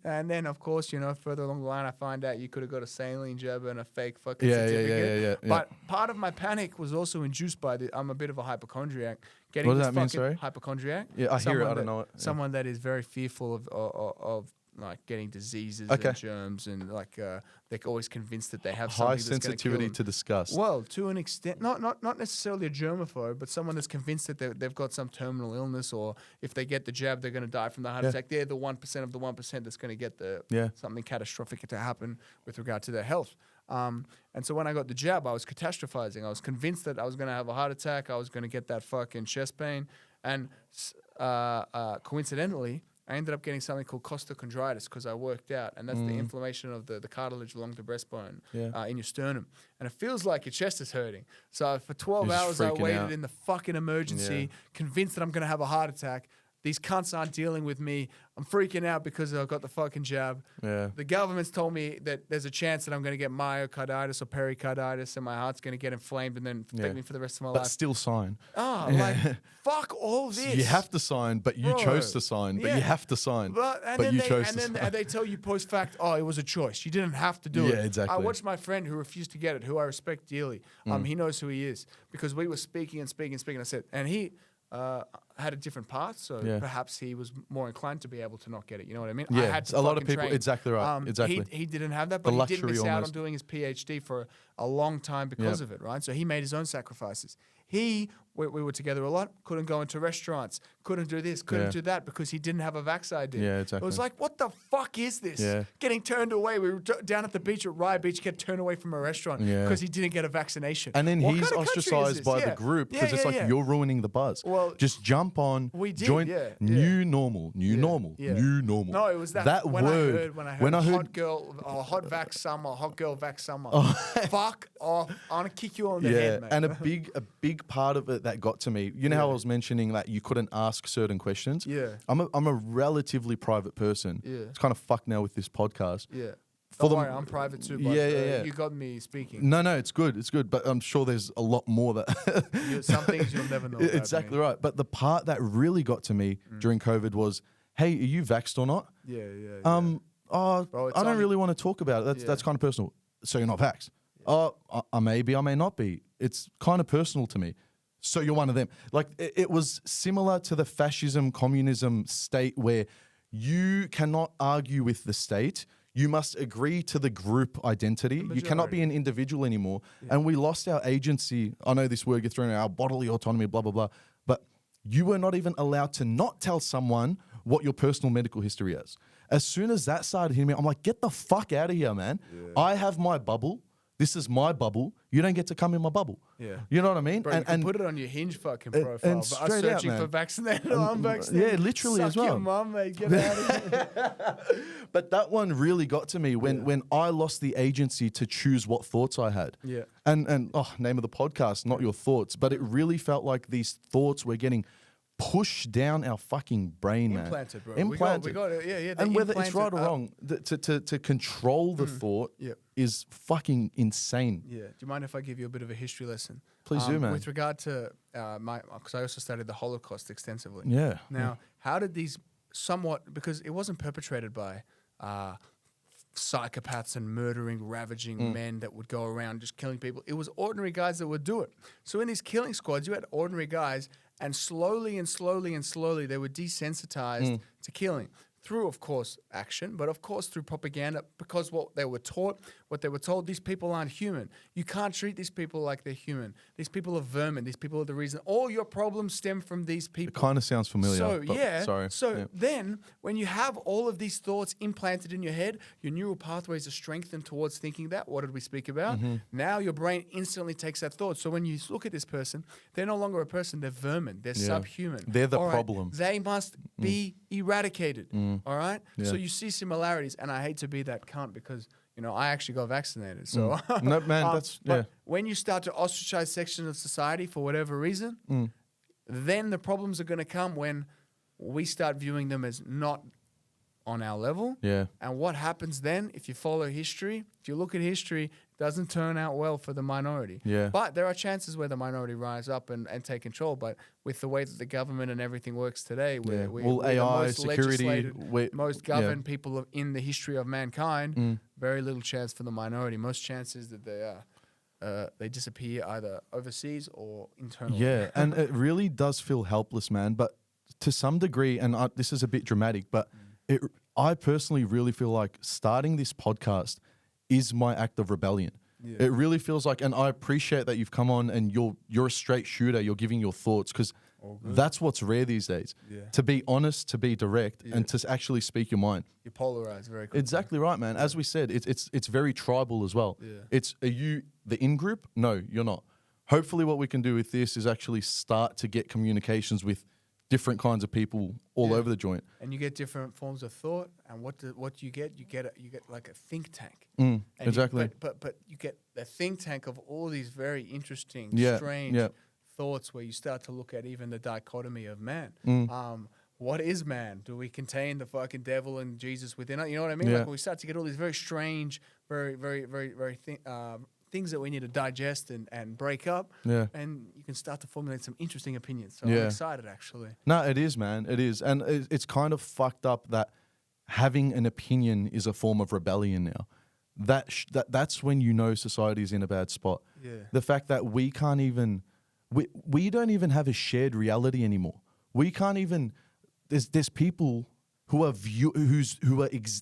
And then, of course, further along the line, I find out you could have got a saline jab and a fake fucking certificate. But part of my panic was also induced by I'm a bit of a hypochondriac. What does that mean, sorry? Hypochondriac. Yeah, I hear it. I don't know it. Someone that is very fearful of like getting diseases and germs and like they're always convinced that they have something high that's sensitivity to disgust. Well, to an extent, not necessarily a germaphobe, but someone that's convinced that they've got some terminal illness, or if they get the jab, they're going to die from the heart attack. They're the 1% of the 1% that's going to get something catastrophic to happen with regard to their health. And so when I got the jab, I was catastrophizing. I was convinced that I was going to have a heart attack. I was going to get that fucking chest pain. And coincidentally, I ended up getting something called costochondritis because I worked out, and that's the inflammation of the cartilage along the breastbone in your sternum. And it feels like your chest is hurting. So for 12 hours, I waited in the fucking emergency, convinced that I'm going to have a heart attack. These cunts aren't dealing with me. I'm freaking out because I got the fucking jab. Yeah. The government's told me that there's a chance that I'm going to get myocarditis or pericarditis and my heart's going to get inflamed and then affect me for the rest of my life. But still sign. Like, fuck all this. You have to sign, but you chose to sign. But you have to sign. But you chose to sign. And they tell you post fact, it was a choice. You didn't have to do it. Yeah, exactly. I watched my friend who refused to get it, who I respect dearly. He knows who he is because we were speaking. I said, and he had a different path, so perhaps he was more inclined to be able to not get it. You know what I mean? Yeah, I had to a lot of people. train. Exactly right. Exactly. He didn't have that, but he did miss out on doing his PhD for a long time because of it, right? So he made his own sacrifices. We were together a lot, couldn't go into restaurants, couldn't do this, couldn't do that because he didn't have a vax ID. Yeah, exactly. It was like, what the fuck is this? Yeah. Getting turned away. We were down at the beach at Rye Beach, get turned away from a restaurant because he didn't get a vaccination. And then he's ostracized by the group because it's like you're ruining the buzz. Well, just jump on, join new normal. No, it was that when word. When I heard hot vax summer, hot girl vax summer. Fuck off. I want to kick you on the head, mate. And a big part of it that got to me, you know how I was mentioning that you couldn't ask certain questions? Yeah. I'm a relatively private person. Yeah. It's kind of fucked now with this podcast. Yeah. Don't worry, I'm private too, but you got me speaking. No, it's good. But I'm sure there's a lot more that... some things you'll never know about exactly me. Right. But the part that really got to me during COVID was, hey, are you vaxxed or not? Yeah. Bro, I don't really want to talk about it. That's kind of personal. So you're not vaxxed? I may be, I may not be. It's kind of personal to me. So you're one of them. Like, it was similar to the fascism, communism state where you cannot argue with the state. You must agree to the group identity. You cannot be an individual anymore. Yeah. And we lost our agency. I know this word gets thrown out, our bodily autonomy, blah, blah, blah. But you were not even allowed to not tell someone what your personal medical history is. As soon as that started hitting me, I'm like, get the fuck out of here, man. Yeah. I have my bubble. This is my bubble. You don't get to come in my bubble. Yeah. You know what I mean? Bro, and put it on your Hinge fucking profile. And straight out, searching for vaccinated or unvaccinated. Yeah, literally Suck as well. Your mum, mate. Get out of here. But that one really got to me when I lost the agency to choose what thoughts I had. Yeah. And name of the podcast, Not Your Thoughts. But it really felt like these thoughts were getting push down our fucking brain, man. Implanted, bro. Implanted. We got it. Yeah. And whether it's right or wrong, to control the thought is fucking insane. Yeah. Do you mind if I give you a bit of a history lesson? Please do, man. With regard to because I also studied the Holocaust extensively. Yeah. Now, how did these because it wasn't perpetrated by psychopaths and murdering, ravaging men that would go around just killing people. It was ordinary guys that would do it. So in these killing squads, you had ordinary guys, and slowly they were desensitized to killing through, of course, action, but of course through propaganda, because what they were taught, what they were told, these people aren't human. You can't treat these people like they're human. These people are vermin. These people are the reason. All your problems stem from these people. It kind of sounds familiar. So, then when you have all of these thoughts implanted in your head, your neural pathways are strengthened towards thinking that. What did we speak about? Now your brain instantly takes that thought. So when you look at this person, they're no longer a person. They're vermin. They're subhuman. They're the problem. They must be eradicated. All right? Yeah. So you see similarities, and I hate to be that cunt because, I actually got vaccinated. So no, man, but when you start to ostracize sections of society for whatever reason, then the problems are going to come when we start viewing them as not on our level. Yeah. And what happens then, if you follow history, if you look at history, it doesn't turn out well for the minority. Yeah. But there are chances where the minority rise up and take control. But with the way that the government and everything works today, we're AI, the most security, most governed people in the history of mankind, very little chance for the minority. Most chances that they disappear either overseas or internally. Yeah, and it really does feel helpless, man. But to some degree, and this is a bit dramatic, but I personally really feel like starting this podcast is my act of rebellion. Yeah. It really feels like, and I appreciate that you've come on and you're a straight shooter. You're giving your thoughts because that's what's rare these days. Yeah. To be honest, to be direct, and to actually speak your mind. You're polarized very quickly. Exactly right, man. As we said, it's very tribal as well. Yeah. Are you the in-group? No, you're not. Hopefully what we can do with this is actually start to get communications with different kinds of people all over the joint. And you get different forms of thought, and what you get like a think tank. Exactly. But you get a think tank of all these very interesting, strange thoughts where you start to look at even the dichotomy of man. what is man? Do we contain the fucking devil and Jesus within us? You know what I mean? Yeah. Like we start to get all these very strange, very things that we need to digest and break up. Yeah. And you can start to formulate some interesting opinions. So Yeah. I'm excited, actually. No, it is, man. It is. And it's kind of fucked up that having an opinion is a form of rebellion now. That's when you know society's in a bad spot. Yeah. The fact that we can't even, we don't even have a shared reality anymore. We can't even, there's people who are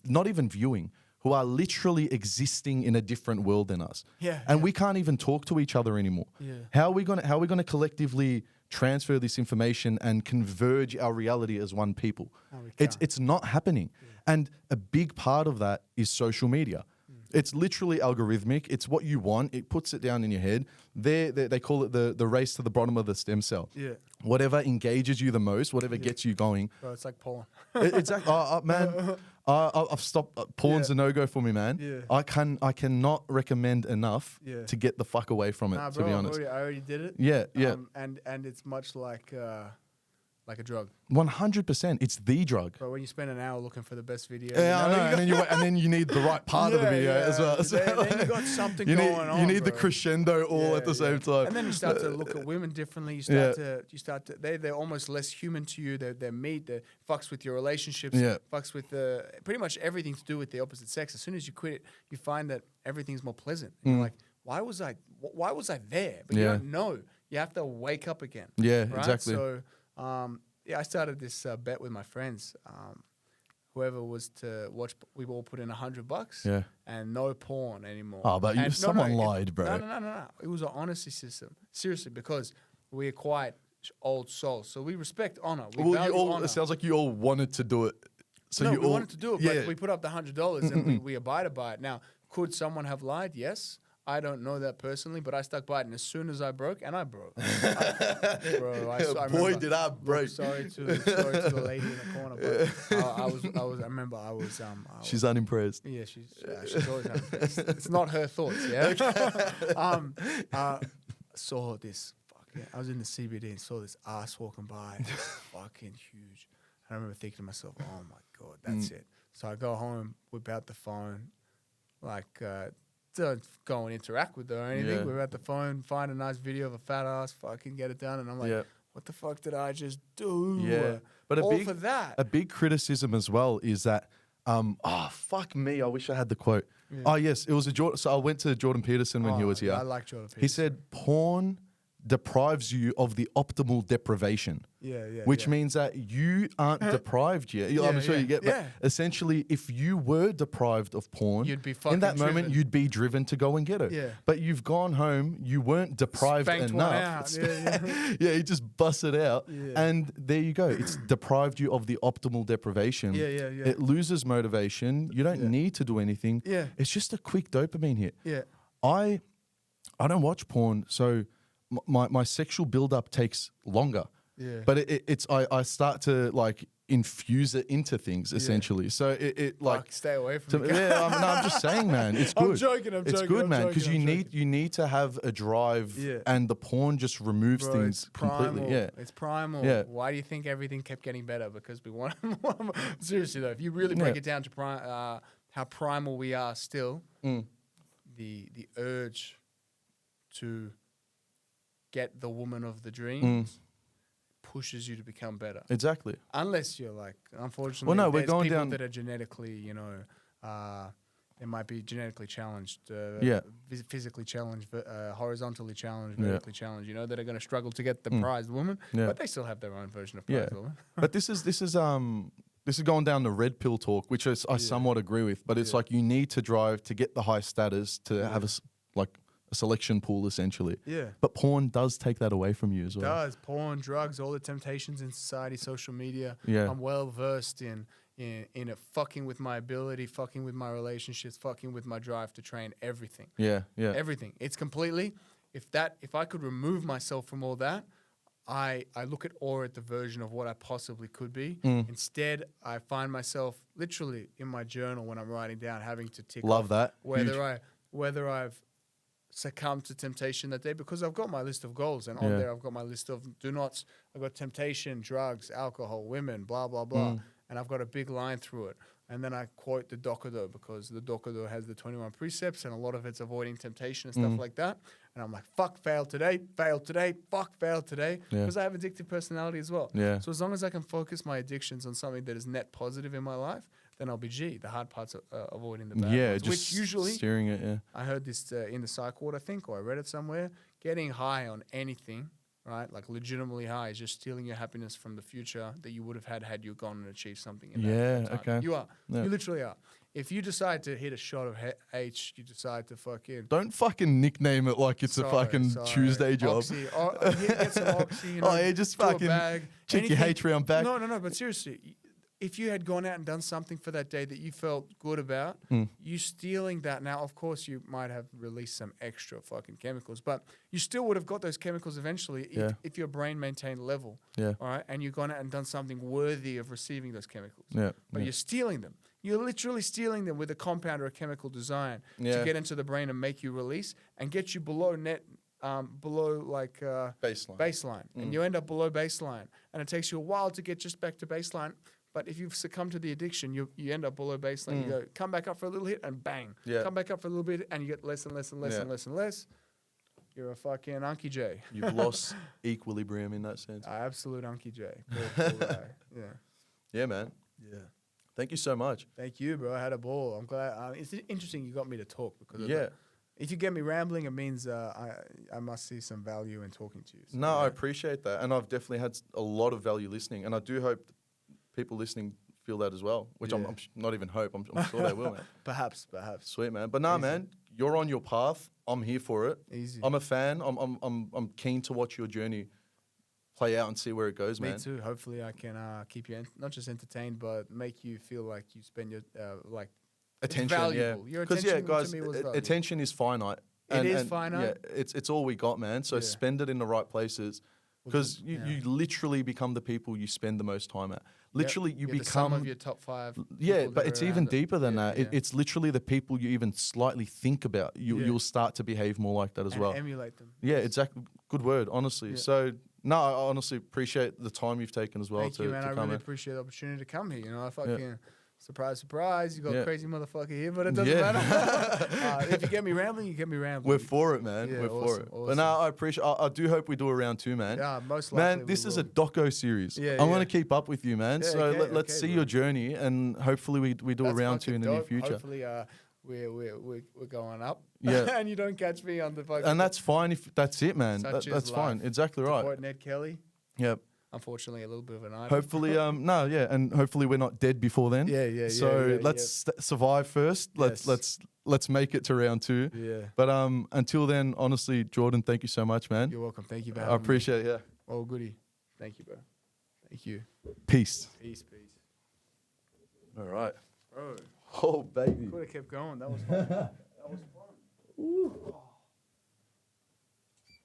not even viewing, who are literally existing in a different world than us. Yeah. And we can't even talk to each other anymore. Yeah. How are we gonna collectively transfer this information and converge our reality as one people? It's not happening. Yeah. And a big part of that is social media. It's literally algorithmic. It's what you want. It puts it down in your head. They call it the race to the bottom of the stem cell. Yeah. Whatever engages you the most, whatever gets you going. Bro, it's like porn. Exactly. Man, I've stopped. Porn's a no-go for me, man. Yeah. I cannot recommend enough to get the fuck away from it, Nah, to bro, be honest. I already did it. Yeah, yeah. And it's much like a drug. 100%. It's the drug. But when you spend an hour looking for the best video, Yeah, I know. And then you need the right part of the video as well. So then you got something going on. You need the bro. crescendo all at the same time. And then you start to look at women differently. You start to they're almost less human to you. They're meat. They fucks with your relationships. Yeah. Fucks with pretty much everything to do with the opposite sex. As soon as you quit it, you find that everything's more pleasant. And you're like, why was I there? But you don't know. You have to wake up again. Yeah, right? exactly. So I started this bet with my friends. Whoever was to watch, we all put in $100. Yeah. And no porn anymore. Oh, but someone lied, bro. No. It was an honesty system. Seriously, because we are quite old souls. So we respect honor. We value honor. It sounds like you all wanted to do it. So we wanted to do it, but we put up the $100 and we abided by it. Now, could someone have lied? Yes. I don't know that personally, but I stuck by it. And as soon as I broke, and I broke. I Boy, did I break. Sorry to the lady in the corner, but I remember I was. She's unimpressed. Yeah, she's always unimpressed. It's not her thoughts, yeah? Saw this, I was in the CBD and saw this ass walking by, fucking huge. And I remember thinking to myself, oh my God, that's it. So I go home, whip out the phone, don't go and interact with her or anything. Yeah. We're at the phone, find a nice video of a fat ass, fucking get it done. And I'm like, what the fuck did I just do? Yeah. But for that. A big criticism as well is that, fuck me, I wish I had the quote. Yeah. Oh, yes, it was so I went to Jordan Peterson when he was here. I like Jordan Peterson. He said, porn deprives you of the optimal deprivation. Which means that you aren't deprived yet. I'm sure you get, but essentially, if you were deprived of porn, you'd be fucking in that moment, driven. you'd be driven to go and get it. Yeah. But you've gone home, you weren't deprived Spanked enough. One out. You just bust it out. Yeah. And there you go. It's deprived you of the optimal deprivation. It loses motivation. You don't need to do anything. Yeah. It's just a quick dopamine hit. Yeah. I don't watch porn, so my sexual build-up takes longer. Yeah. But I start to infuse it into things essentially. So it stay away from it. I'm just saying, man, it's good. I'm joking. It's good, man, because you need to have a drive, and the porn just removes things completely. Yeah, it's primal. Yeah. Why do you think everything kept getting better? Because we want more. Seriously though, if you really break it down to how primal we are still, the urge to get the woman of the dreams pushes you to become better. Exactly. Unless you're unfortunately, we're going people down that are genetically, they might be genetically challenged, physically challenged, horizontally challenged, vertically challenged, that are going to struggle to get the prized woman, but they still have their own version of prized woman. But this is going down the red pill talk, which I somewhat agree with, but it's you need to drive to get the high status to have a selection pool essentially. Yeah. But porn does take that away from you as well. It does. Porn, drugs, all the temptations in society, social media. Yeah. I'm well versed in it, fucking with my ability, fucking with my relationships, fucking with my drive to train, everything. Yeah. Everything. It's completely, if I could remove myself from all that, I look at the version of what I possibly could be. Instead, I find myself literally in my journal when I'm writing down having to tick Love off that. whether I've succumb to temptation that day because I've got my list of goals, and on there I've got my list of do nots. I've got temptation, drugs, alcohol, women, blah blah blah, and I've got a big line through it. And then I quote the Dokodo because the Dokodo has the 21 precepts, and a lot of it's avoiding temptation and stuff like that. And I'm like, fuck, fail today, fuck, fail today, because I have addictive personality as well. Yeah. So as long as I can focus my addictions on something that is net positive in my life, then I'll be G. The hard part's avoiding the bad ones, just which usually steering it. I heard this in the psych ward, I think, or I read it somewhere. Getting high on anything, right, like legitimately high, is just stealing your happiness from the future that you would have had you gone and achieved something in that time. Okay. You are. Yeah. You literally are. If you decide to hit a shot of H, you decide to fucking... Don't fucking nickname it like it's a fucking Tuesday job. Oxy. Get some Oxy, you know, yeah, just do a fucking bag, check anything. your H round back. No, but seriously, if you had gone out and done something for that day that you felt good about, you stealing that now, of course, you might have released some extra fucking chemicals, but you still would have got those chemicals eventually if your brain maintained level. Yeah. All right. And you've gone out and done something worthy of receiving those chemicals. Yeah. But you're stealing them. You're literally stealing them with a compound or a chemical design to get into the brain and make you release and get you below net, below like baseline. And you end up below baseline. And it takes you a while to get just back to baseline. But if you've succumbed to the addiction, you end up below baseline. You go, come back up for a little hit and bang. Yeah. Come back up for a little bit and you get less and less and less and less and less. You're a fucking Unky J. You've lost equilibrium in that sense. Absolute Unky J. Cool guy. Yeah. Yeah, man. Yeah. Thank you so much. Thank you, bro. I had a ball. I'm glad. It's interesting you got me to talk because if you get me rambling, it means I must see some value in talking to you. So, I appreciate that. And I've definitely had a lot of value listening. And I do hope people listening feel that as well, which I'm not even hope. I'm sure they will, man. Perhaps. Sweet, man. But man, you're on your path. I'm here for it. Easy. I'm a fan. I'm keen to watch your journey play out and see where it goes, man. Me too. Hopefully I can keep you not just entertained, but make you feel like you spend your attention. valuable. Your attention guys, to me was valuable. attention is finite. It is finite. Yeah, it's all we got, man. So spend it in the right places. Because you literally become the people you spend the most time at. Literally, you become... the sum of your top 5. Yeah, but it's even deeper than that. Yeah. It's literally the people you even slightly think about. You'll start to behave more like that as well. Emulate them. Yeah, exactly. Good word, honestly. Yeah. So, I honestly appreciate the time you've taken as well. Thank you, man. I come really in. appreciate the opportunity to come here. You know, I fucking... Surprise, you got a crazy motherfucker here, but it doesn't matter. If you get me rambling, you get me rambling. We're for it, man. Yeah, We're for it. Awesome. But now I appreciate. I do hope we do a round 2, man. Yeah, most likely. Man, this is a doco series. I'm gonna keep up with you, man. So let's see your journey, and hopefully we do a round 2 in the near future. Hopefully, we're going up. Yeah, and you don't catch me on the fucking. And that's fine if that's it, man. That's fine. Exactly right. Quote Ned Kelly. Yep. Unfortunately, a little bit of an item. Hopefully, and hopefully we're not dead before then. So let's survive first. Let's make it to round 2. Yeah. But until then, honestly, Jordan, thank you so much, man. You're welcome. Thank you for having me. I appreciate it. Yeah. Oh, goody. Thank you, bro. Thank you. Peace. Peace. All right. Bro. Oh, baby. Could have kept going. That was fun. That was fun. Ooh.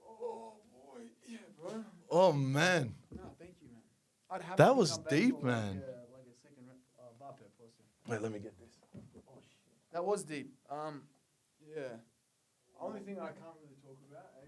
Oh boy. Yeah, bro. Oh man. No, thank you, man. I'd have That to was come back deep, for man. Like a second vape pussy. Wait, let me get this. Oh shit. That was deep. Yeah. Only thing I can't really